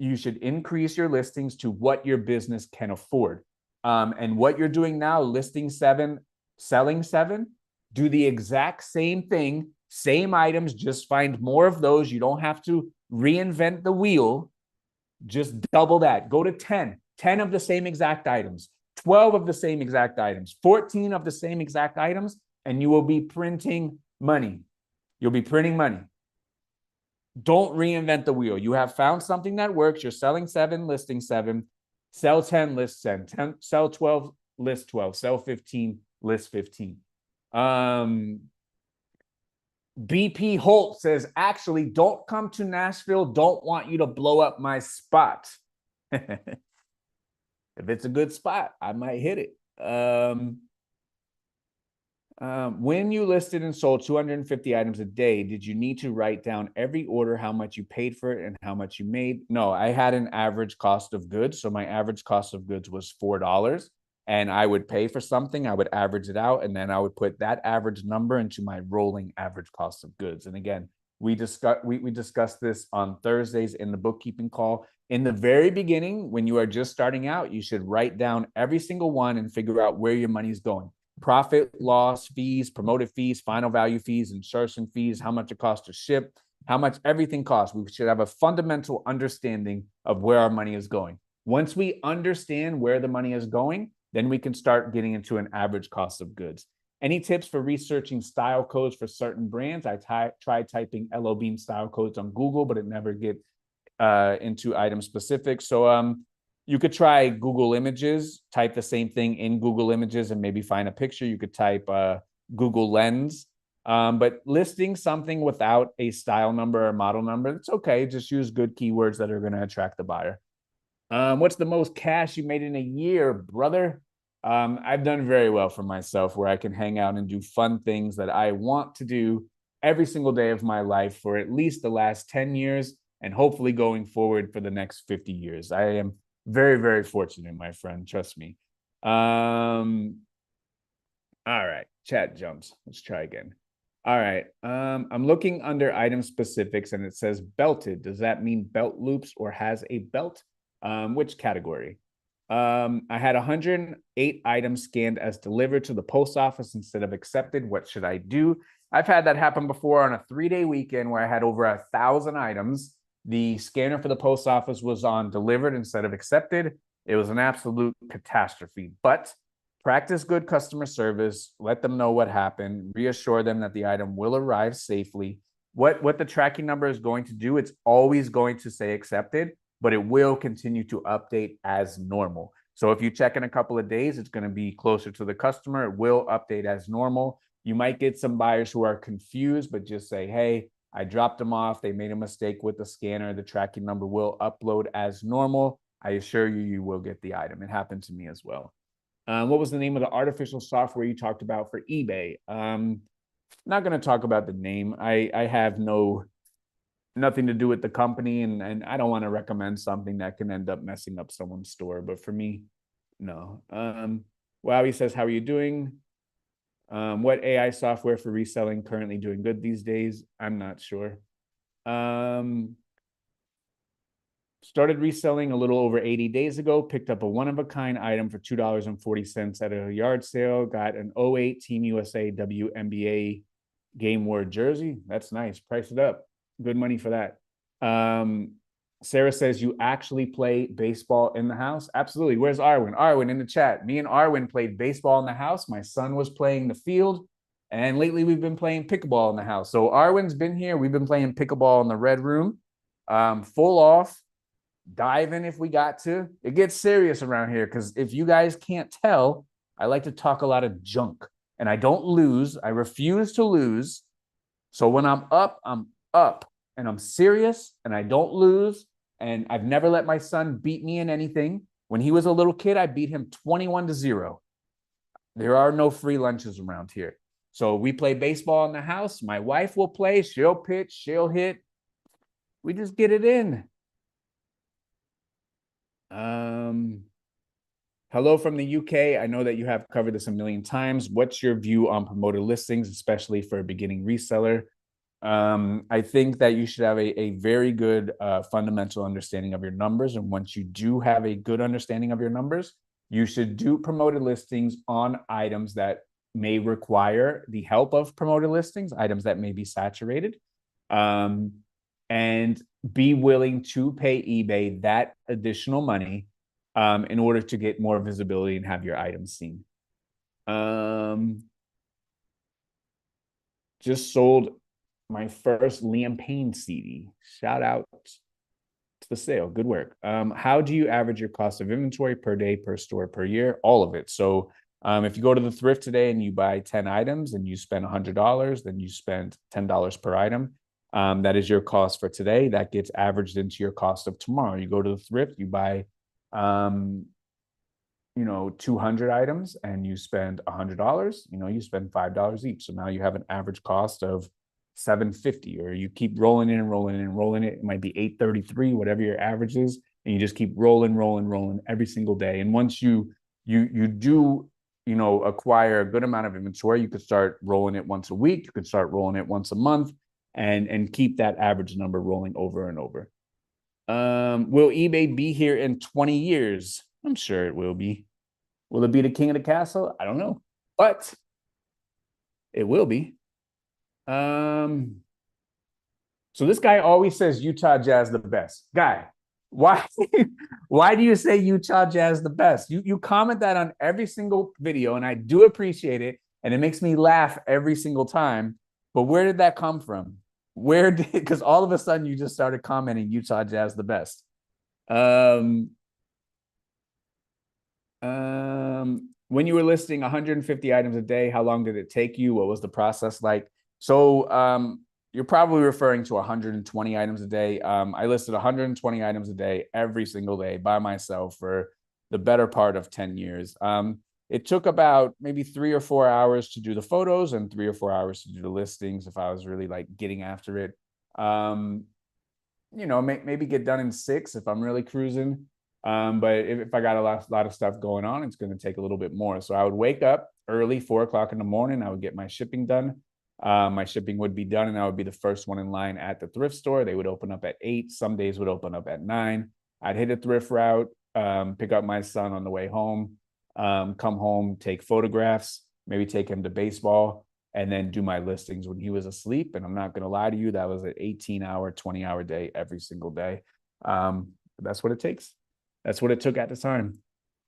You should increase your listings to what your business can afford. And what you're doing now, listing 7, selling 7, do the exact same thing, same items, just find more of those. You don't have to reinvent the wheel. Just double that. Go to 10 of the same exact items, 12 of the same exact items, 14 of the same exact items, and you will be printing money. You'll be printing money. Don't reinvent the wheel. You have found something that works. You're selling 7, listing 7, sell 10, list 10, sell 12, list 12, sell 15, list 15. BP Holt says, actually, don't come to Nashville. Don't want you to blow up my spot. If it's a good spot, I might hit it. When you listed and sold 250 items a day, did you need to write down every order, how much you paid for it and how much you made? No, I had an average cost of goods. So my average cost of goods was $4. And I would pay for something, I would average it out, and then I would put that average number into my rolling average cost of goods. And again, we discussed this on Thursdays in the bookkeeping call. In the very beginning, when you are just starting out, you should write down every single one and figure out where your money is going. Profit, loss, fees, promoted fees, final value fees, insertion fees, how much it costs to ship, how much everything costs. We should have a fundamental understanding of where our money is going. Once we understand where the money is going, then we can start getting into an average cost of goods. Any tips for researching style codes for certain brands? I tried typing LO Bean style codes on Google, but it never get into item specific. So You could try Google Images, type the same thing in Google Images and maybe find a picture. You could type Google Lens. But listing something without a style number or model number, it's okay. Just use good keywords that are going to attract the buyer. What's the most cash you made in a year, brother? I've done very well for myself where I can hang out and do fun things that I want to do every single day of my life for at least the last 10 years and hopefully going forward for the next 50 years. I am very, very fortunate, my friend. Trust me. All right, chat jumps. Let's try again. All right, I'm looking under item specifics and it says belted. Does that mean belt loops or has a belt? Which category? I had 108 items scanned as delivered to the post office instead of accepted. What should I do? I've had that happen before on a 3-day weekend where I had over 1,000 items. The scanner for the post office was on delivered instead of accepted. It was an absolute catastrophe, but practice good customer service, let them know what happened, reassure them that the item will arrive safely. What the tracking number is going to do, it's always going to say accepted, but it will continue to update as normal. So if you check in a couple of days, it's going to be closer to the customer. It will update as normal. You might get some buyers who are confused, but just say, hey, I dropped them off. They made a mistake with the scanner. The tracking number will upload as normal. I assure you, you will get the item. It happened to me as well. What was the name of the artificial software you talked about for eBay? Not going to talk about the name. I have nothing to do with the company, and I don't want to recommend something that can end up messing up someone's store. But for me, no. Wow, he says, how are you doing? What AI software for reselling currently doing good these days? I'm not sure. Started reselling a little over 80 days ago, picked up a one-of-a-kind item for $2.40 at a yard sale, got an 08 Team USA WNBA Game Word jersey. That's nice. Price it up. Good money for that. Sarah says, you actually play baseball in the house? Absolutely. Where's Arwen? Arwen in the chat. Me and Arwen played baseball in the house. My son was playing the field. And lately we've been playing pickleball in the house. So Arwen's been here. We've been playing pickleball in the red room. Full off. Dive in if we got to. It gets serious around here because if you guys can't tell, I like to talk a lot of junk. And I don't lose. I refuse to lose. So when I'm up. And I'm serious and I don't lose. And I've never let my son beat me in anything. When he was a little kid, I beat him 21-0. There are no free lunches around here. So we play baseball in the house. My wife will play. She'll pitch. She'll hit. We just get it in. Hello from the UK. I know that you have covered this a million times. What's your view on promoted listings, especially for a beginning reseller? I think that you should have a very good fundamental understanding of your numbers. And once you do have a good understanding of your numbers, you should do promoted listings on items that may require the help of promoted listings, items that may be saturated, and be willing to pay eBay that additional money in order to get more visibility and have your items seen. Just sold my first Liam Payne CD. Shout out to the sale. Good work. How do you average your cost of inventory per day, per store, per year? All of it. So if you go to the thrift today and you buy 10 items and you spend $100, then you spend $10 per item. That is your cost for today. That gets averaged into your cost of tomorrow. You go to the thrift, you buy 200 items and you spend $100, you spend $5 each. So now you have an average cost of $750, or you keep rolling in and rolling in and rolling it. It might be $833, whatever your average is. And you just keep rolling every single day. And once you do, acquire a good amount of inventory, you could start rolling it once a week. You could start rolling it once a month and keep that average number rolling over and over. Will eBay be here in 20 years? I'm sure it will be. Will it be the king of the castle? I don't know, but it will be. So this guy always says Utah Jazz the best. Guy, why do you say Utah Jazz the best? You comment that on every single video, and I do appreciate it, and it makes me laugh every single time. But where did that come from? Because all of a sudden you just started commenting Utah Jazz the best. When you were listing 150 items a day, how long did it take you? What was the process like? So you're probably referring to 120 items a day. I listed 120 items a day every single day by myself for the better part of 10 years. It took about maybe 3 or 4 hours to do the photos and 3 or 4 hours to do the listings if I was really like getting after it. Maybe get done in 6 if I'm really cruising. But if I got a lot of stuff going on, it's going to take a little bit more. So I would wake up early, 4 o'clock in the morning. I would get my shipping done. My shipping would be done, and I would be the first one in line at the thrift store. They would open up at 8. Some days would open up at 9. I'd hit a thrift route, pick up my son on the way home, come home, take photographs, maybe take him to baseball, and then do my listings when he was asleep. And I'm not going to lie to you, that was an 18-hour, 20-hour day every single day. That's what it takes. That's what it took at the time.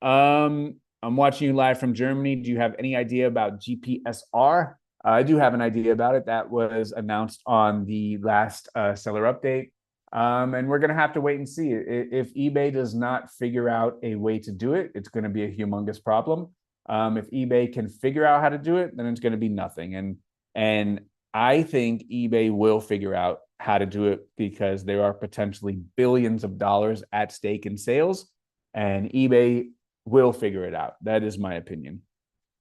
I'm watching you live from Germany. Do you have any idea about GPSR? I do have an idea about it. That was announced on the last seller update. And we're going to have to wait and see. If eBay does not figure out a way to do it, it's going to be a humongous problem. If eBay can figure out how to do it, then it's going to be nothing. And I think eBay will figure out how to do it because there are potentially billions of dollars at stake in sales, and eBay will figure it out. That is my opinion.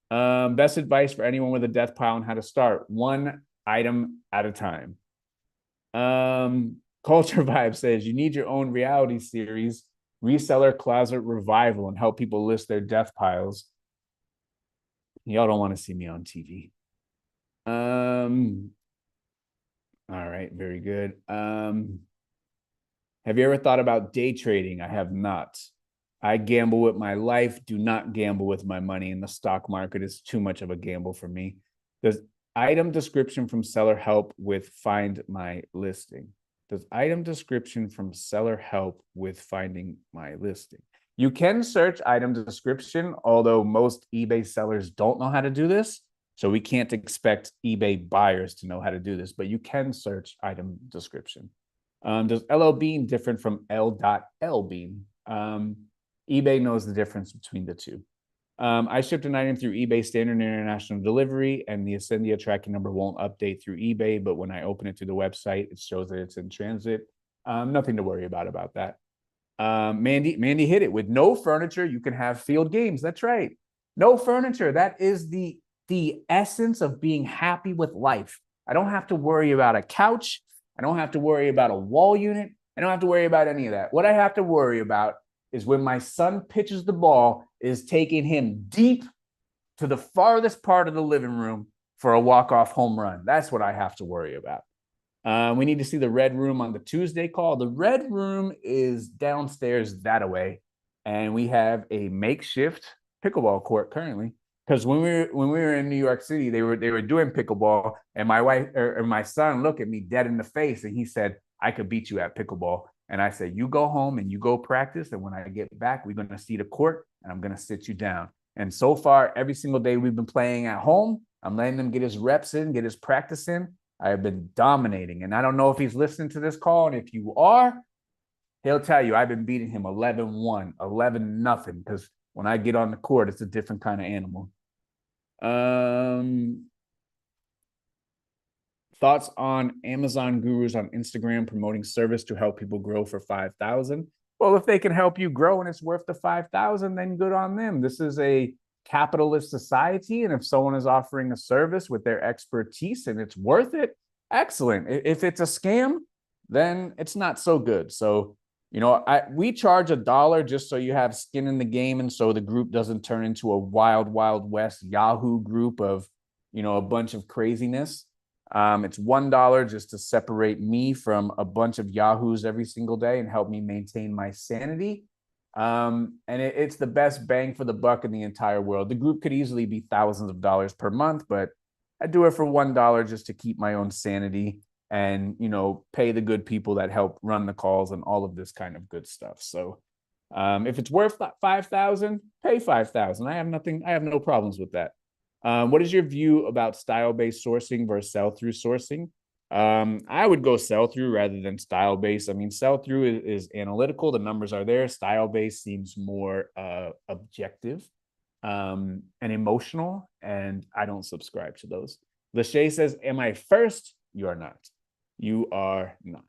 Best advice for anyone with a death pile on how to start: one item at a time. Culture Vibe says you need your own reality series, Reseller Closet Revival, and help people list their death piles. Y'all don't want to see me on TV. All right, very good. Have you ever thought about day trading? I have not. I gamble with my life, do not gamble with my money, and the stock market is too much of a gamble for me. Does item description from seller help with find my listing? Does item description from seller help with finding my listing? You can search item description, although most eBay sellers don't know how to do this. So we can't expect eBay buyers to know how to do this, but you can search item description. Does LL Bean different from L.L Bean? eBay knows the difference between the two. I shipped an item through eBay standard international delivery, and the Ascendia tracking number won't update through eBay, but when I open it to the website, it shows that it's in transit. Nothing to worry about that. Mandy hit it. With no furniture, you can have field games. That's right. No furniture. That is the essence of being happy with life. I don't have to worry about a couch. I don't have to worry about a wall unit. I don't have to worry about any of that. What I have to worry about is when my son pitches the ball, is taking him deep to the farthest part of the living room for a walk-off home run. That's what I have to worry about. We need to see the red room on the Tuesday call. The red room is downstairs that way, and we have a makeshift pickleball court currently. Because when we were in New York City, they were doing pickleball, and my wife or my son looked at me dead in the face, and he said, "I could beat you at pickleball." And I said, "You go home and you go practice, and when I get back, we're going to see the court, and I'm going to sit you down." And so far, every single day we've been playing at home, I'm letting him get his reps in, get his practice in. I have been dominating, and I don't know if he's listening to this call, and if you are, he'll tell you I've been beating him 11-1, 11-0, because when I get on the court, it's a different kind of animal. Thoughts on Amazon gurus on Instagram promoting service to help people grow for 5,000? Well, if they can help you grow and it's worth the 5,000, then good on them. This is a capitalist society, and if someone is offering a service with their expertise and it's worth it, excellent. If it's a scam, then it's not so good. So, we charge $1 just so you have skin in the game, and so the group doesn't turn into a wild, wild west Yahoo group of, a bunch of craziness. It's $1 just to separate me from a bunch of Yahoos every single day and help me maintain my sanity. And it's the best bang for the buck in the entire world. The group could easily be thousands of dollars per month, but I do it for $1 just to keep my own sanity and, pay the good people that help run the calls and all of this kind of good stuff. So if it's worth 5,000, pay 5,000. I have no problems with that. What is your view about style-based sourcing versus sell-through sourcing? I would go sell through rather than style based. I mean, sell through is analytical. The numbers are there. Style based seems more objective and emotional, and I don't subscribe to those. Lachey says, "Am I first? You are not. You are not."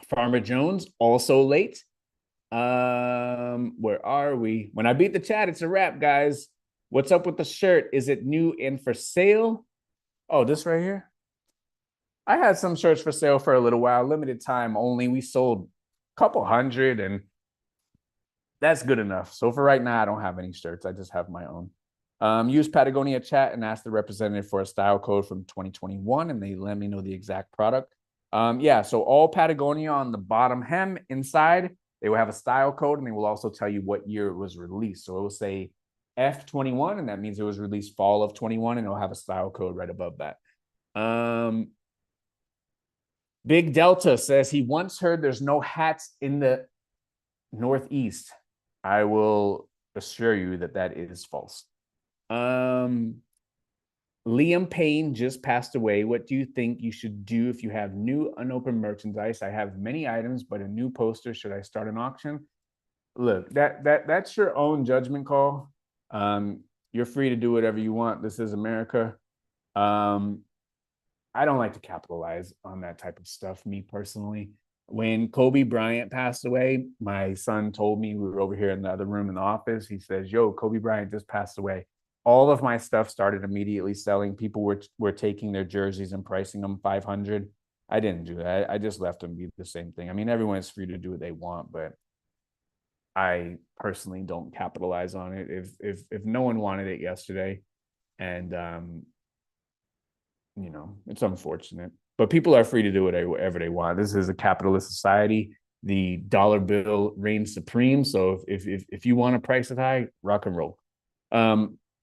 Farmer Jones also late. Where are we? When I beat the chat, it's a wrap, guys. What's up with the shirt? Is it new and for sale? Oh, this right here. I had some shirts for sale for a little while, limited time only. We sold a couple hundred, and that's good enough. So for right now, I don't have any shirts. I just have my own. Use Patagonia chat and ask the representative for a style code from 2021, and they let me know the exact product. Yeah, so all Patagonia on the bottom hem inside, they will have a style code, and they will also tell you what year it was released. So it will say F21, and that means it was released fall of 21, and it'll have a style code right above that. Big Delta says he once heard there's no hats in the Northeast. I will assure you that that is false. Liam Payne just passed away. What do you think you should do if you have new unopened merchandise? I have many items, but a new poster. Should I start an auction? Look, that's your own judgment call. You're free to do whatever you want. This is America. I don't like to capitalize on that type of stuff, me personally. When Kobe Bryant passed away, my son told me, we were over here in the other room in the office. He says, "Yo, Kobe Bryant just passed away." All of my stuff started immediately selling. People were taking their jerseys and pricing them 500. I didn't do that. I just left them be the same thing. I mean, everyone is free to do what they want, but I personally don't capitalize on it. If no one wanted it yesterday, and you know, it's unfortunate, but people are free to do whatever they want. This is a capitalist society. The dollar bill reigns supreme. So if you want to price it high, rock and roll.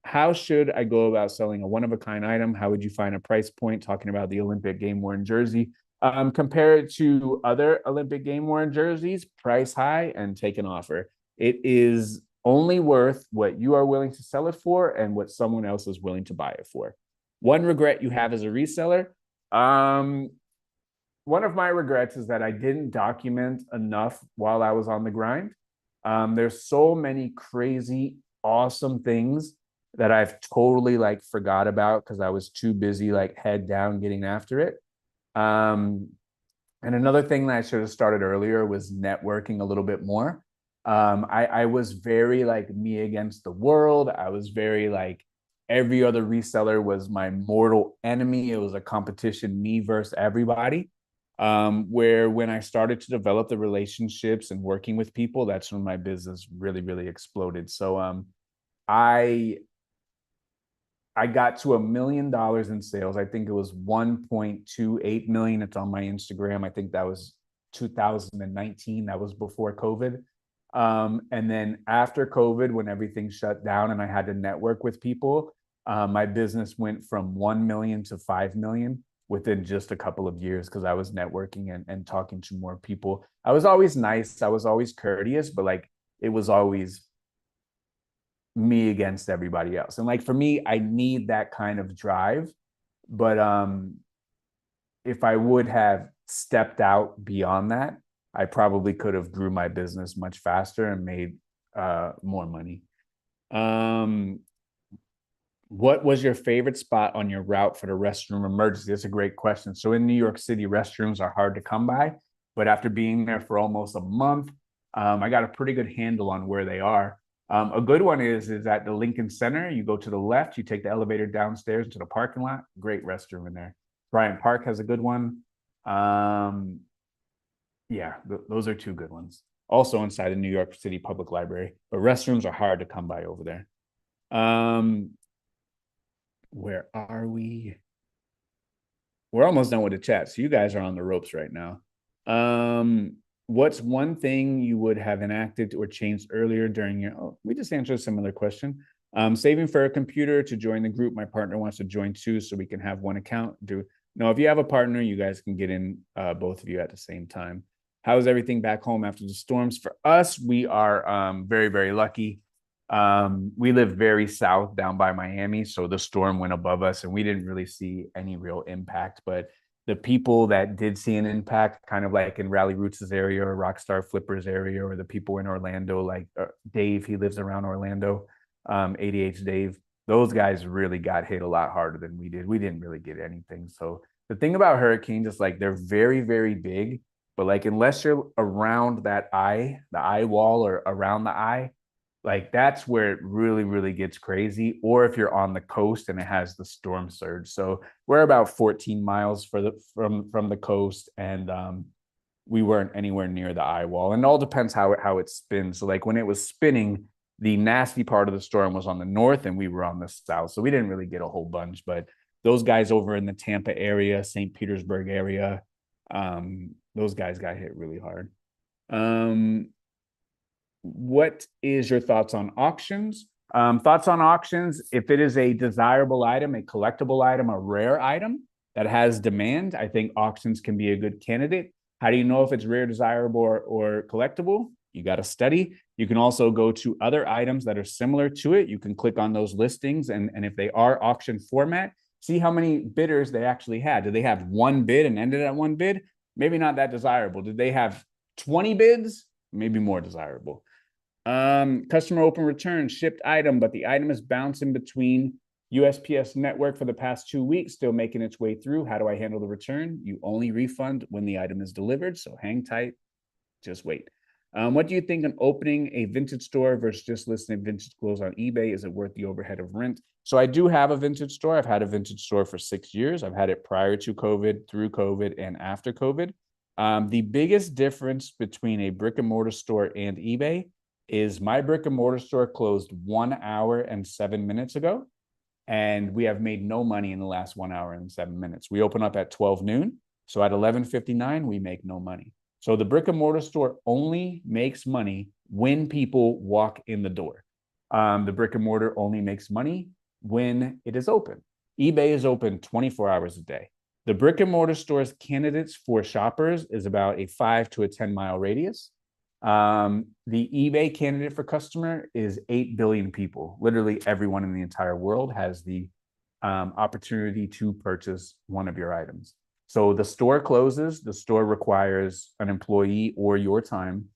How should I go about selling a one-of-a-kind item? How would you find a price point? Talking about the Olympic game-worn jersey. Compare it to other Olympic game-worn jerseys, price high, and take an offer. It is only worth what you are willing to sell it for and what someone else is willing to buy it for. One regret you have as a reseller, one of my regrets is that I didn't document enough while I was on the grind. There's so many crazy, awesome things that I've totally like forgot about because I was too busy like head down getting after it. And another thing that I should have started earlier was networking a little bit more. I was very like me against the world. I was very like every other reseller was my mortal enemy. It was a competition, me versus everybody. Where when I started to develop the relationships and working with people, that's when my business really, really exploded. So I got to $1 million in sales. I think it was 1.28 million. It's on my Instagram. I think that was 2019. That was before COVID. And then after COVID, when everything shut down and I had to network with people, my business went from 1 million to 5 million within just a couple of years because I was networking and talking to more people. I was always nice. I was always courteous, but like it was always me against everybody else. And like for me, I need that kind of drive. But if I would have stepped out beyond that, I probably could have grew my business much faster and made more money. What was your favorite spot on your route for the restroom emergency? That's a great question. So in New York City, restrooms are hard to come by, but after being there for almost a month, I got a pretty good handle on where they are. A good one is at the Lincoln Center. You go to the left, you take the elevator downstairs into the parking lot. Great restroom in there. Bryant Park has a good one. Yeah, those are two good ones. Also inside the New York City Public Library, but restrooms are hard to come by over there. Where are we? We're almost done with the chat, so you guys are on the ropes right now. What's one thing you would have enacted or changed earlier during your, oh, we just answered a similar question. Saving for a computer to join the group. My partner wants to join too, so we can have one account. No, if you have a partner, you guys can get in, both of you at the same time. How's everything back home after the storms? For us, we are very, very lucky. We live very south down by Miami, so the storm went above us and we didn't really see any real impact. But the people that did see an impact, kind of like in Rally Roots' area or Rockstar Flippers area, or the people in Orlando, like Dave, he lives around Orlando, ADH Dave, those guys really got hit a lot harder than we did. We didn't really get anything. So the thing about hurricanes is like they're very, very big, but like unless you're around that eye, the eye wall or around the eye, like that's where it really, really gets crazy. Or if you're on the coast and it has the storm surge. So we're about 14 miles from the coast, and we weren't anywhere near the eye wall. And it all depends how it spins. So like when it was spinning, the nasty part of the storm was on the north and we were on the south. So we didn't really get a whole bunch, but those guys over in the Tampa area, St. Petersburg area, those guys got hit really hard. What is your thoughts on auctions? Thoughts on auctions, if it is a desirable item, a collectible item, a rare item that has demand, I think auctions can be a good candidate. How do you know if it's rare, desirable, or collectible? You got to study. You can also go to other items that are similar to it. You can click on those listings, and if they are auction format, see how many bidders they actually had. Did they have one bid and ended at one bid? Maybe not that desirable. Did they have 20 bids? Maybe more desirable. Customer open return, shipped item, but the item is bouncing between USPS network for the past 2 weeks, still making its way through. How do I handle the return? You only refund when the item is delivered, so hang tight, just wait. What do you think on opening a vintage store versus just listing vintage clothes on eBay? Is it worth the overhead of rent? So I do have a vintage store. I've had a vintage store for 6 years. I've had it prior to COVID, through COVID, and after COVID. The biggest difference between a brick and mortar store and eBay is my brick and mortar store closed 1 hour and 7 minutes ago, and we have made no money in the last 1 hour and 7 minutes. We open up at 12 noon. So at 11:59, we make no money. So the brick and mortar store only makes money when people walk in the door. The brick and mortar only makes money when it is open. eBay is open 24 hours a day. The brick and mortar store's candidates for shoppers is about a 5 to a 10-mile radius. The eBay candidate for customer is 8 billion people. Literally everyone in the entire world has the opportunity to purchase one of your items. So the store closes, the store requires an employee or your time.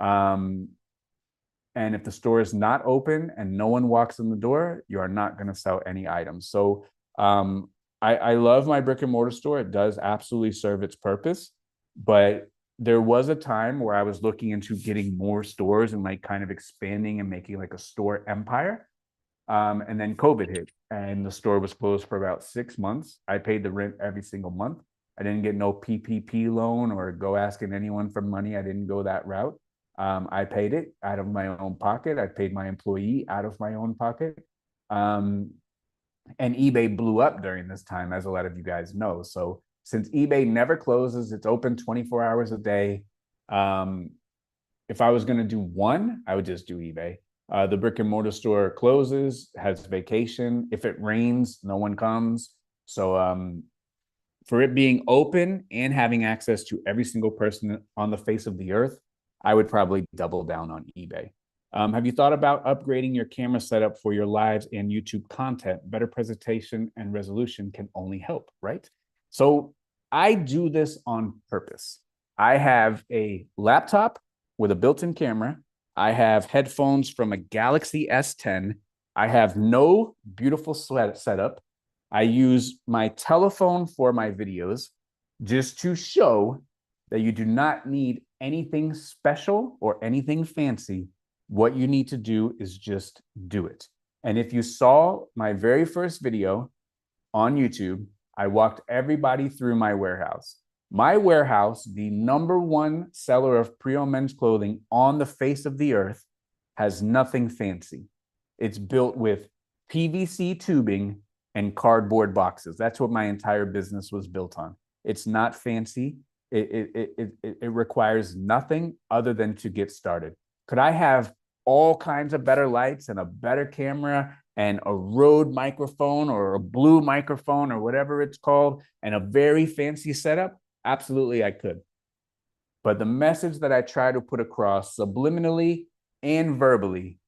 And if the store is not open and no one walks in the door, you are not going to sell any items. So I love my brick and mortar store. It does absolutely serve its purpose, but there was a time where I was looking into getting more stores and like kind of expanding and making like a store empire. And then COVID hit and the store was closed for about 6 months. I paid the rent every single month. I didn't get no PPP loan or go asking anyone for money. I didn't go that route. I paid it out of my own pocket. I paid my employee out of my own pocket. And eBay blew up during this time, as a lot of you guys know. So since eBay never closes, it's open 24 hours a day. If I was going to do one, I would just do eBay. The brick and mortar store closes, has vacation. If it rains, no one comes. So for it being open and having access to every single person on the face of the earth, I would probably double down on eBay. Have you thought about upgrading your camera setup for your lives and YouTube content? Better presentation and resolution can only help, right? So I do this on purpose. I have a laptop with a built-in camera. I have headphones from a Galaxy S10. I have no beautiful setup. I use my telephone for my videos just to show that you do not need anything special or anything fancy. What you need to do is just do it. And if you saw my very first video on YouTube, I walked everybody through my warehouse. My warehouse, the #1 seller of pre-owned men's clothing on the face of the earth, has nothing fancy. It's built with PVC tubing and cardboard boxes. That's what my entire business was built on. It's not fancy. It requires nothing other than to get started. Could I have all kinds of better lights and a better camera and a Rode microphone or a Blue microphone or whatever it's called and a very fancy setup? Absolutely, I could. But the message that I try to put across subliminally and verbally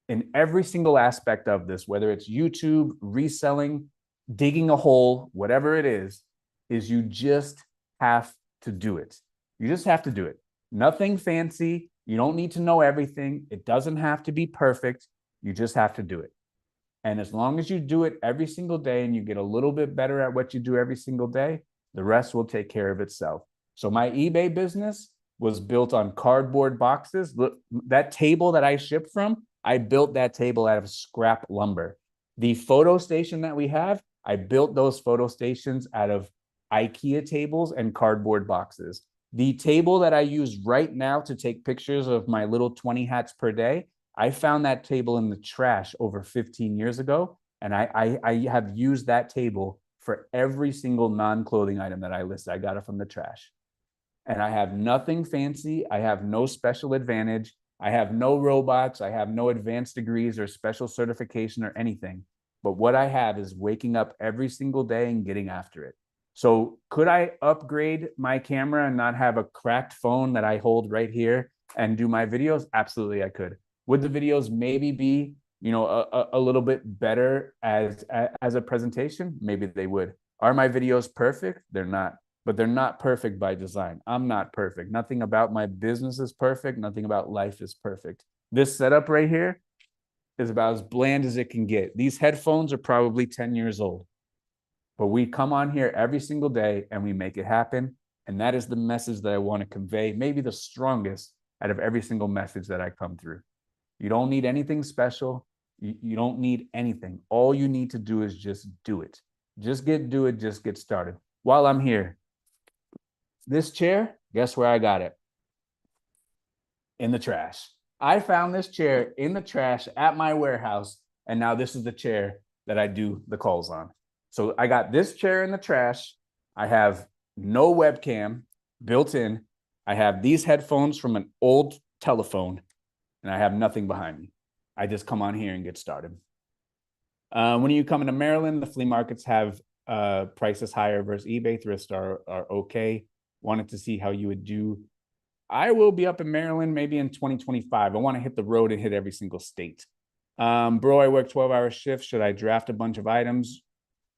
in every single aspect of this, whether it's YouTube, reselling, digging a hole, whatever it is you just have to do it. You just have to do it. Nothing fancy. You don't need to know everything. It doesn't have to be perfect. You just have to do it. And as long as you do it every single day and you get a little bit better at what you do every single day, the rest will take care of itself. So my eBay business was built on cardboard boxes. Look, that table that I shipped from, I built that table out of scrap lumber. The photo station that we have, I built those photo stations out of IKEA tables and cardboard boxes. The table that I use right now to take pictures of my little 20 hats per day, I found that table in the trash over 15 years ago, and I have used that table for every single non-clothing item that I listed. I got it from the trash. And I have nothing fancy. I have no special advantage. I have no robots. I have no advanced degrees or special certification or anything. But what I have is waking up every single day and getting after it. So could I upgrade my camera and not have a cracked phone that I hold right here and do my videos? Absolutely, I could. Would the videos maybe be, a little bit better as a presentation? Maybe they would. Are my videos perfect? They're not, but they're not perfect by design. I'm not perfect. Nothing about my business is perfect. Nothing about life is perfect. This setup right here is about as bland as it can get. These headphones are probably 10 years old, but we come on here every single day and we make it happen. And that is the message that I want to convey, maybe the strongest out of every single message that I come through. You don't need anything special. You don't need anything. All you need to do is just do it. Just get started. While I'm here, this chair, guess where I got it? In the trash. I found this chair in the trash at my warehouse, and now this is the chair that I do the calls on. So I got this chair in the trash. I have no webcam built in. I have these headphones from an old telephone, and I have nothing behind me. I just come on here and get started. When you come into Maryland, the flea markets have prices higher versus eBay. Thrifts are okay. Wanted to see how you would do. I will be up in Maryland maybe in 2025. I want to hit the road and hit every single state. Bro, I work 12-hour shifts. Should I draft a bunch of items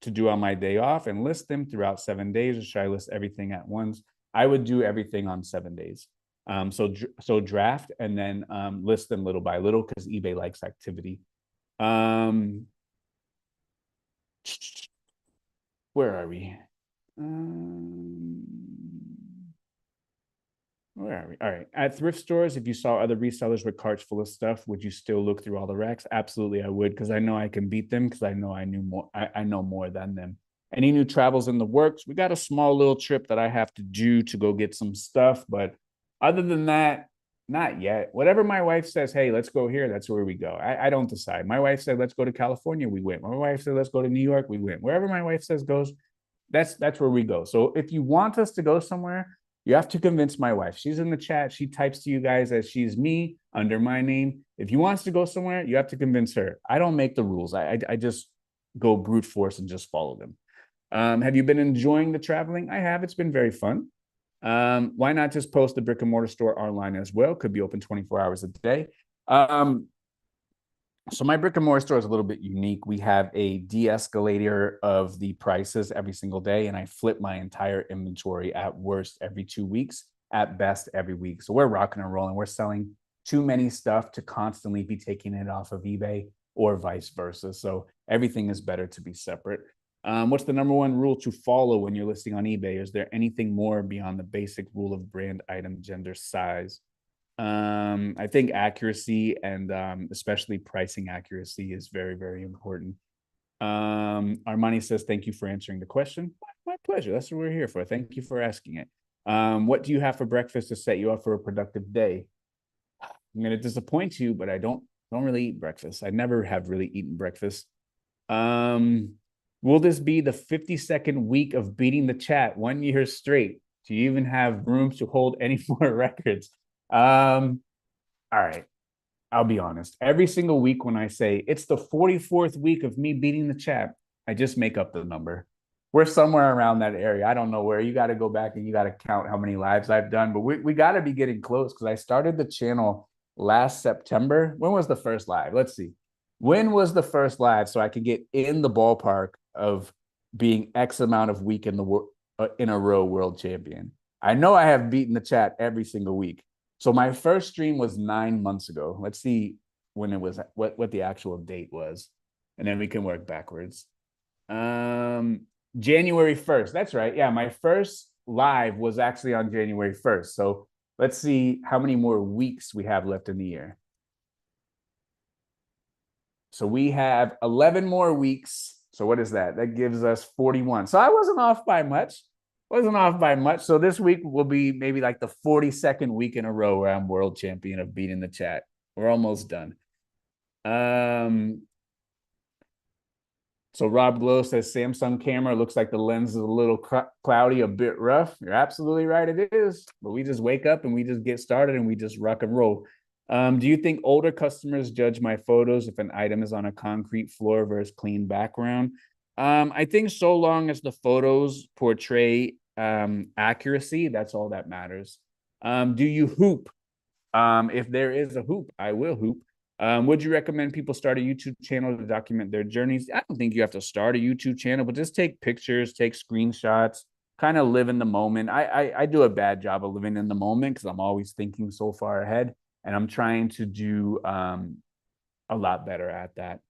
to do on my day off and list them throughout 7 days, or should I list everything at once? I would do everything on 7 days. So draft and then list them little by little, because eBay likes activity. Where are we? Where are we? All right. At thrift stores, if you saw other resellers with carts full of stuff, would you still look through all the racks? Absolutely, I would, because I know I can beat them, because I know I know more than them. Any new travels in the works? We got a small little trip that I have to do to go get some stuff, but other than that, not yet. Whatever my wife says, hey, let's go here, that's where we go. I don't decide. My wife said, let's go to California, we went. My wife said, let's go to New York, we went. Wherever my wife says goes, that's where we go. So if you want us to go somewhere, you have to convince my wife. She's in the chat. She types to you guys as she's me under my name. If you want us to go somewhere, you have to convince her. I don't make the rules. I just go brute force and just follow them. Have you been enjoying the traveling? I have. It's been very fun. Why not just post the brick and mortar store online as well? Could be open 24 hours a day. So my brick and mortar store is a little bit unique. We have a de-escalator of the prices every single day, and I flip my entire inventory at worst every 2 weeks, at best every week. So we're rocking and rolling. We're selling too many stuff to constantly be taking it off of eBay or vice versa. So everything is better to be separate. What's the number one rule to follow when you're listing on eBay? Is there anything more beyond the basic rule of brand, item, gender, size? I think accuracy and especially pricing accuracy is very, very important. Armani says, thank you for answering the question. My pleasure. That's what we're here for. Thank you for asking it. What do you have for breakfast to set you up for a productive day? I'm going to disappoint you, but I don't really eat breakfast. I never have really eaten breakfast. Will this be the 52nd week of beating the chat 1 year straight? Do you even have room to hold any more records? All right, I'll be honest. Every single week when I say it's the 44th week of me beating the chat, I just make up the number. We're somewhere around that area. I don't know where. You got to go back and you got to count how many lives I've done, but we got to be getting close, because I started the channel last September. When was the first live? Let's see. When was the first live so I could get in the ballpark of being X amount of week in a row world champion? I know I have beaten the chat every single week. So my first stream was 9 months ago. Let's see when it was, what the actual date was, and then we can work backwards. January 1st. That's right. Yeah, my first live was actually on January 1st. So let's see how many more weeks we have left in the year. So we have 11 more weeks. So what is that? That gives us 41. So I wasn't off by much. Wasn't off by much. So this week will be maybe like the 42nd week in a row where I'm world champion of beating the chat. We're almost done. So Rob Glow says Samsung camera looks like the lens is a little cloudy, a bit rough. You're absolutely right, it is. But we just wake up and we just get started and we just rock and roll. Do you think older customers judge my photos if an item is on a concrete floor versus clean background? I think so long as the photos portray accuracy, that's all that matters. Do you hoop? If there is a hoop, I will hoop. Would you recommend people start a YouTube channel to document their journeys? I don't think you have to start a YouTube channel, but just take pictures, take screenshots, kind of live in the moment. I do a bad job of living in the moment because I'm always thinking so far ahead, and I'm trying to do a lot better at that.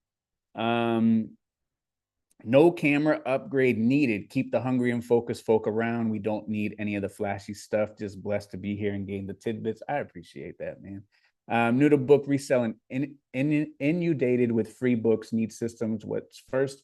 No camera upgrade needed. Keep the hungry and focused folk around. We don't need any of the flashy stuff. Just blessed to be here and gain the tidbits. I appreciate that, man. New to book reselling, inundated with free books, need systems. What's first?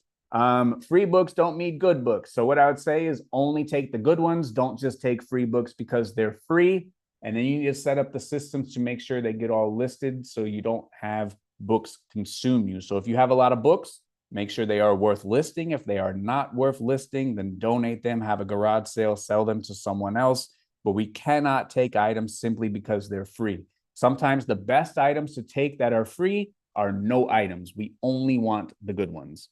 Free books don't mean good books. So what I would say is only take the good ones. Don't just take free books because they're free. And then you need to set up the systems to make sure they get all listed so you don't have books consume you. So if you have a lot of books, make sure they are worth listing. If they are not worth listing, then donate them, have a garage sale, sell them to someone else. But we cannot take items simply because they're free. Sometimes the best items to take that are free are no items. We only want the good ones.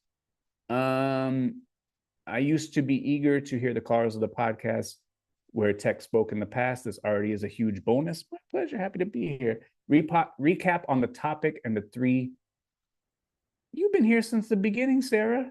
I used to be eager to hear the callers of the podcast where tech spoke in the past. This already is a huge bonus. My pleasure. Happy to be here. Recap on the topic and the three. You've been here since the beginning, Sarah.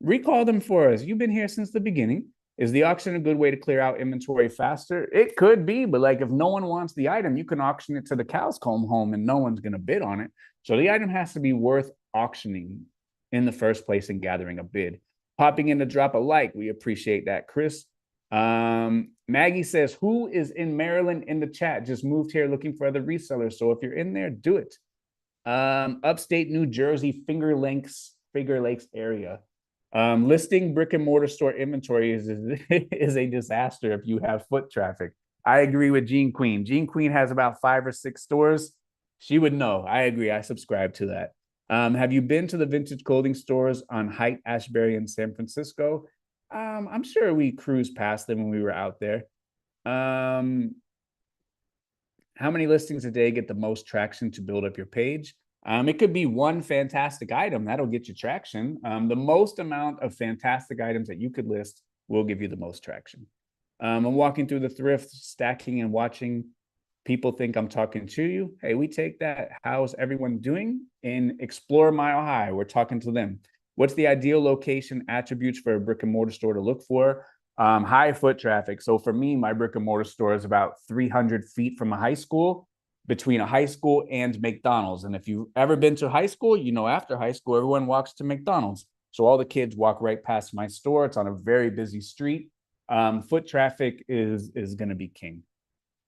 Recall them for us. You've been here since the beginning. Is the auction a good way to clear out inventory faster? It could be, but like if no one wants the item, you can auction it to the cows come home and no one's going to bid on it. So the item has to be worth auctioning in the first place and gathering a bid. Popping in to drop a like. We appreciate that, Chris. Maggie says, who is in Maryland in the chat? Just moved here looking for other resellers. So if you're in there, do it. Upstate New Jersey, Finger Lakes area. Listing brick and mortar store inventory is a disaster if you have foot traffic. I agree with Jean Queen. Jean Queen has about 5 or 6 stores. She would know. I agree. I subscribe to that. Have you been to the vintage clothing stores on Haight, Ashbury, in San Francisco? I'm sure we cruised past them when we were out there. How many listings a day get the most traction to build up your page? It could be one fantastic item that'll get you traction. The most amount of fantastic items that you could list will give you the most traction. I'm walking through the thrift, stacking and watching. People think I'm talking to you. Hey, we take that. How's everyone doing? In Explore Mile High, we're talking to them. What's the ideal location attributes for a brick and mortar store to look for? High foot traffic. So for me, my brick and mortar store is about 300 feet from a high school, between a high school and McDonald's. And if you've ever been to high school, you know after high school, everyone walks to McDonald's. So all the kids walk right past my store. It's on a very busy street. Foot traffic is going to be king.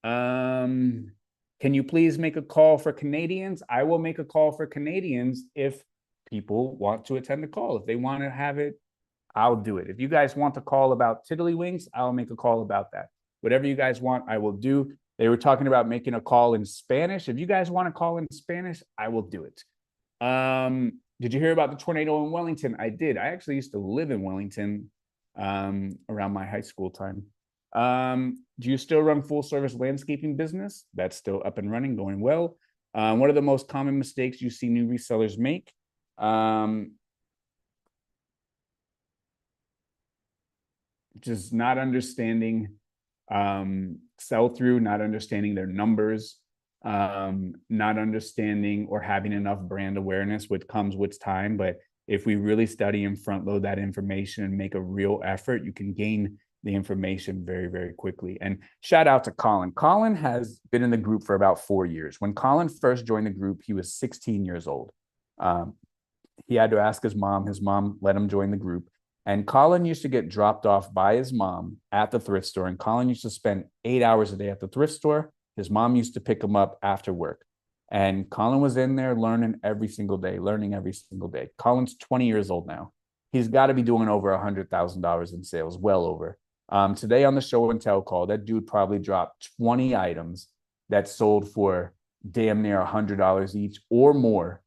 Can you please make a call for Canadians? I will make a call for Canadians if people want to attend the call. If they want to have it, I'll do it. If you guys want to call about tiddlywinks, I'll make a call about that. Whatever you guys want, I will do. They were talking about making a call in Spanish. If you guys want to call in Spanish, I will do it. Did you hear about the tornado in Wellington? I did. I actually used to live in Wellington around my high school time. Do you still run full service landscaping business? That's still up and running, going well. What are the most common mistakes you see new resellers make? Just not understanding sell through, not understanding their numbers. not understanding or having enough brand awareness, which comes with time. But if we really study and front load that information and make a real effort, you can gain the information very, very quickly. And shout out to Colin. Colin has been in the group for about 4 years. When Colin first joined the group, he was 16 years old. He had to ask his mom. His mom let him join the group. And Colin used to get dropped off by his mom at the thrift store. And Colin used to spend 8 hours a day at the thrift store. His mom used to pick him up after work. And Colin was in there learning every single day. Colin's 20 years old now. He's got to be doing over $100,000 in sales, well over. Today on the show and tell call, that dude probably dropped 20 items that sold for damn near $100 each or more.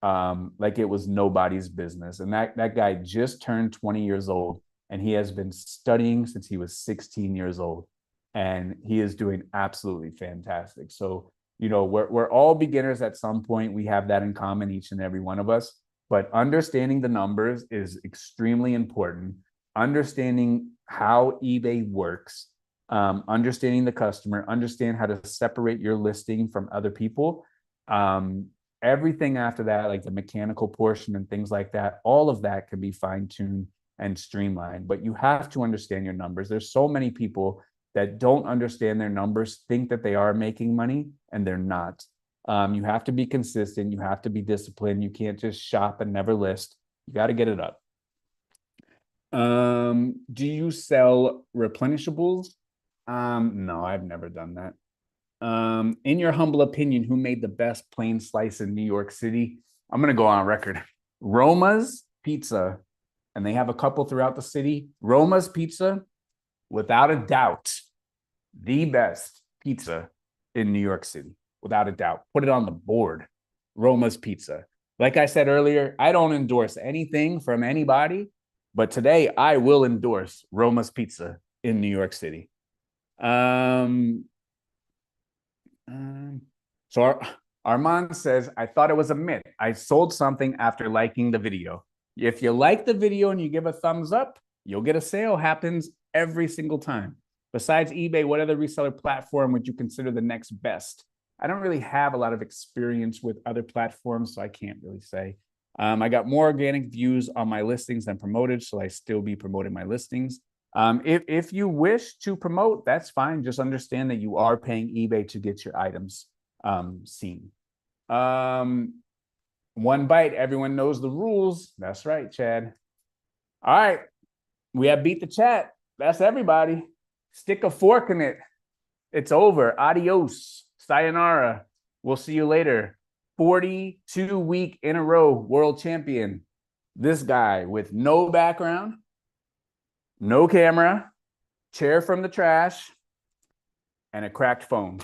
Like it was nobody's business. And that guy just turned 20 years old, and he has been studying since he was 16 years old, and he is doing absolutely fantastic. So, you know, we're all beginners at some point. We have that in common, each and every one of us, but understanding the numbers is extremely important. Understanding how eBay works, understanding the customer, understand how to separate your listing from other people. Everything after that, like the mechanical portion and things like that, all of that can be fine-tuned and streamlined, but you have to understand your numbers. There's so many people that don't understand their numbers, think that they are making money, and they're not. You have to be consistent. You have to be disciplined. You can't just shop and never list. You got to get it up. Do you sell replenishables? No, I've never done that. In your humble opinion, who made the best plain slice in New York City? I'm going to go on record. Roma's Pizza, and they have a couple throughout the city. Roma's Pizza, without a doubt, the best pizza in New York City, without a doubt. Put it on the board. Roma's Pizza. Like I said earlier, I don't endorse anything from anybody, but today I will endorse Roma's Pizza in New York City. So Armand says, I thought it was a myth. I sold something after liking the video. If you like the video and you give a thumbs up, you'll get a sale. Happens every single time. Besides eBay, what other reseller platform would you consider the next best? I don't really have a lot of experience with other platforms, so I can't really say. I got more organic views on my listings than promoted, so I still be promoting my listings. If you wish to promote, that's fine. Just understand that you are paying eBay to get your items seen. One bite, everyone knows the rules. That's right, Chad. All right, we have beat the chat. That's everybody. Stick a fork in it. It's over. Adios. Sayonara. We'll see you later. 42-week in a row world champion. This guy with no background, no camera, chair from the trash, and a cracked phone.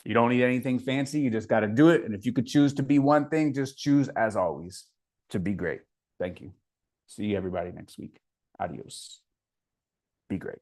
You don't need anything fancy. You just got to do it. And if you could choose to be one thing, just choose, as always, to be great. Thank you. See you everybody next week. Adios. Be great.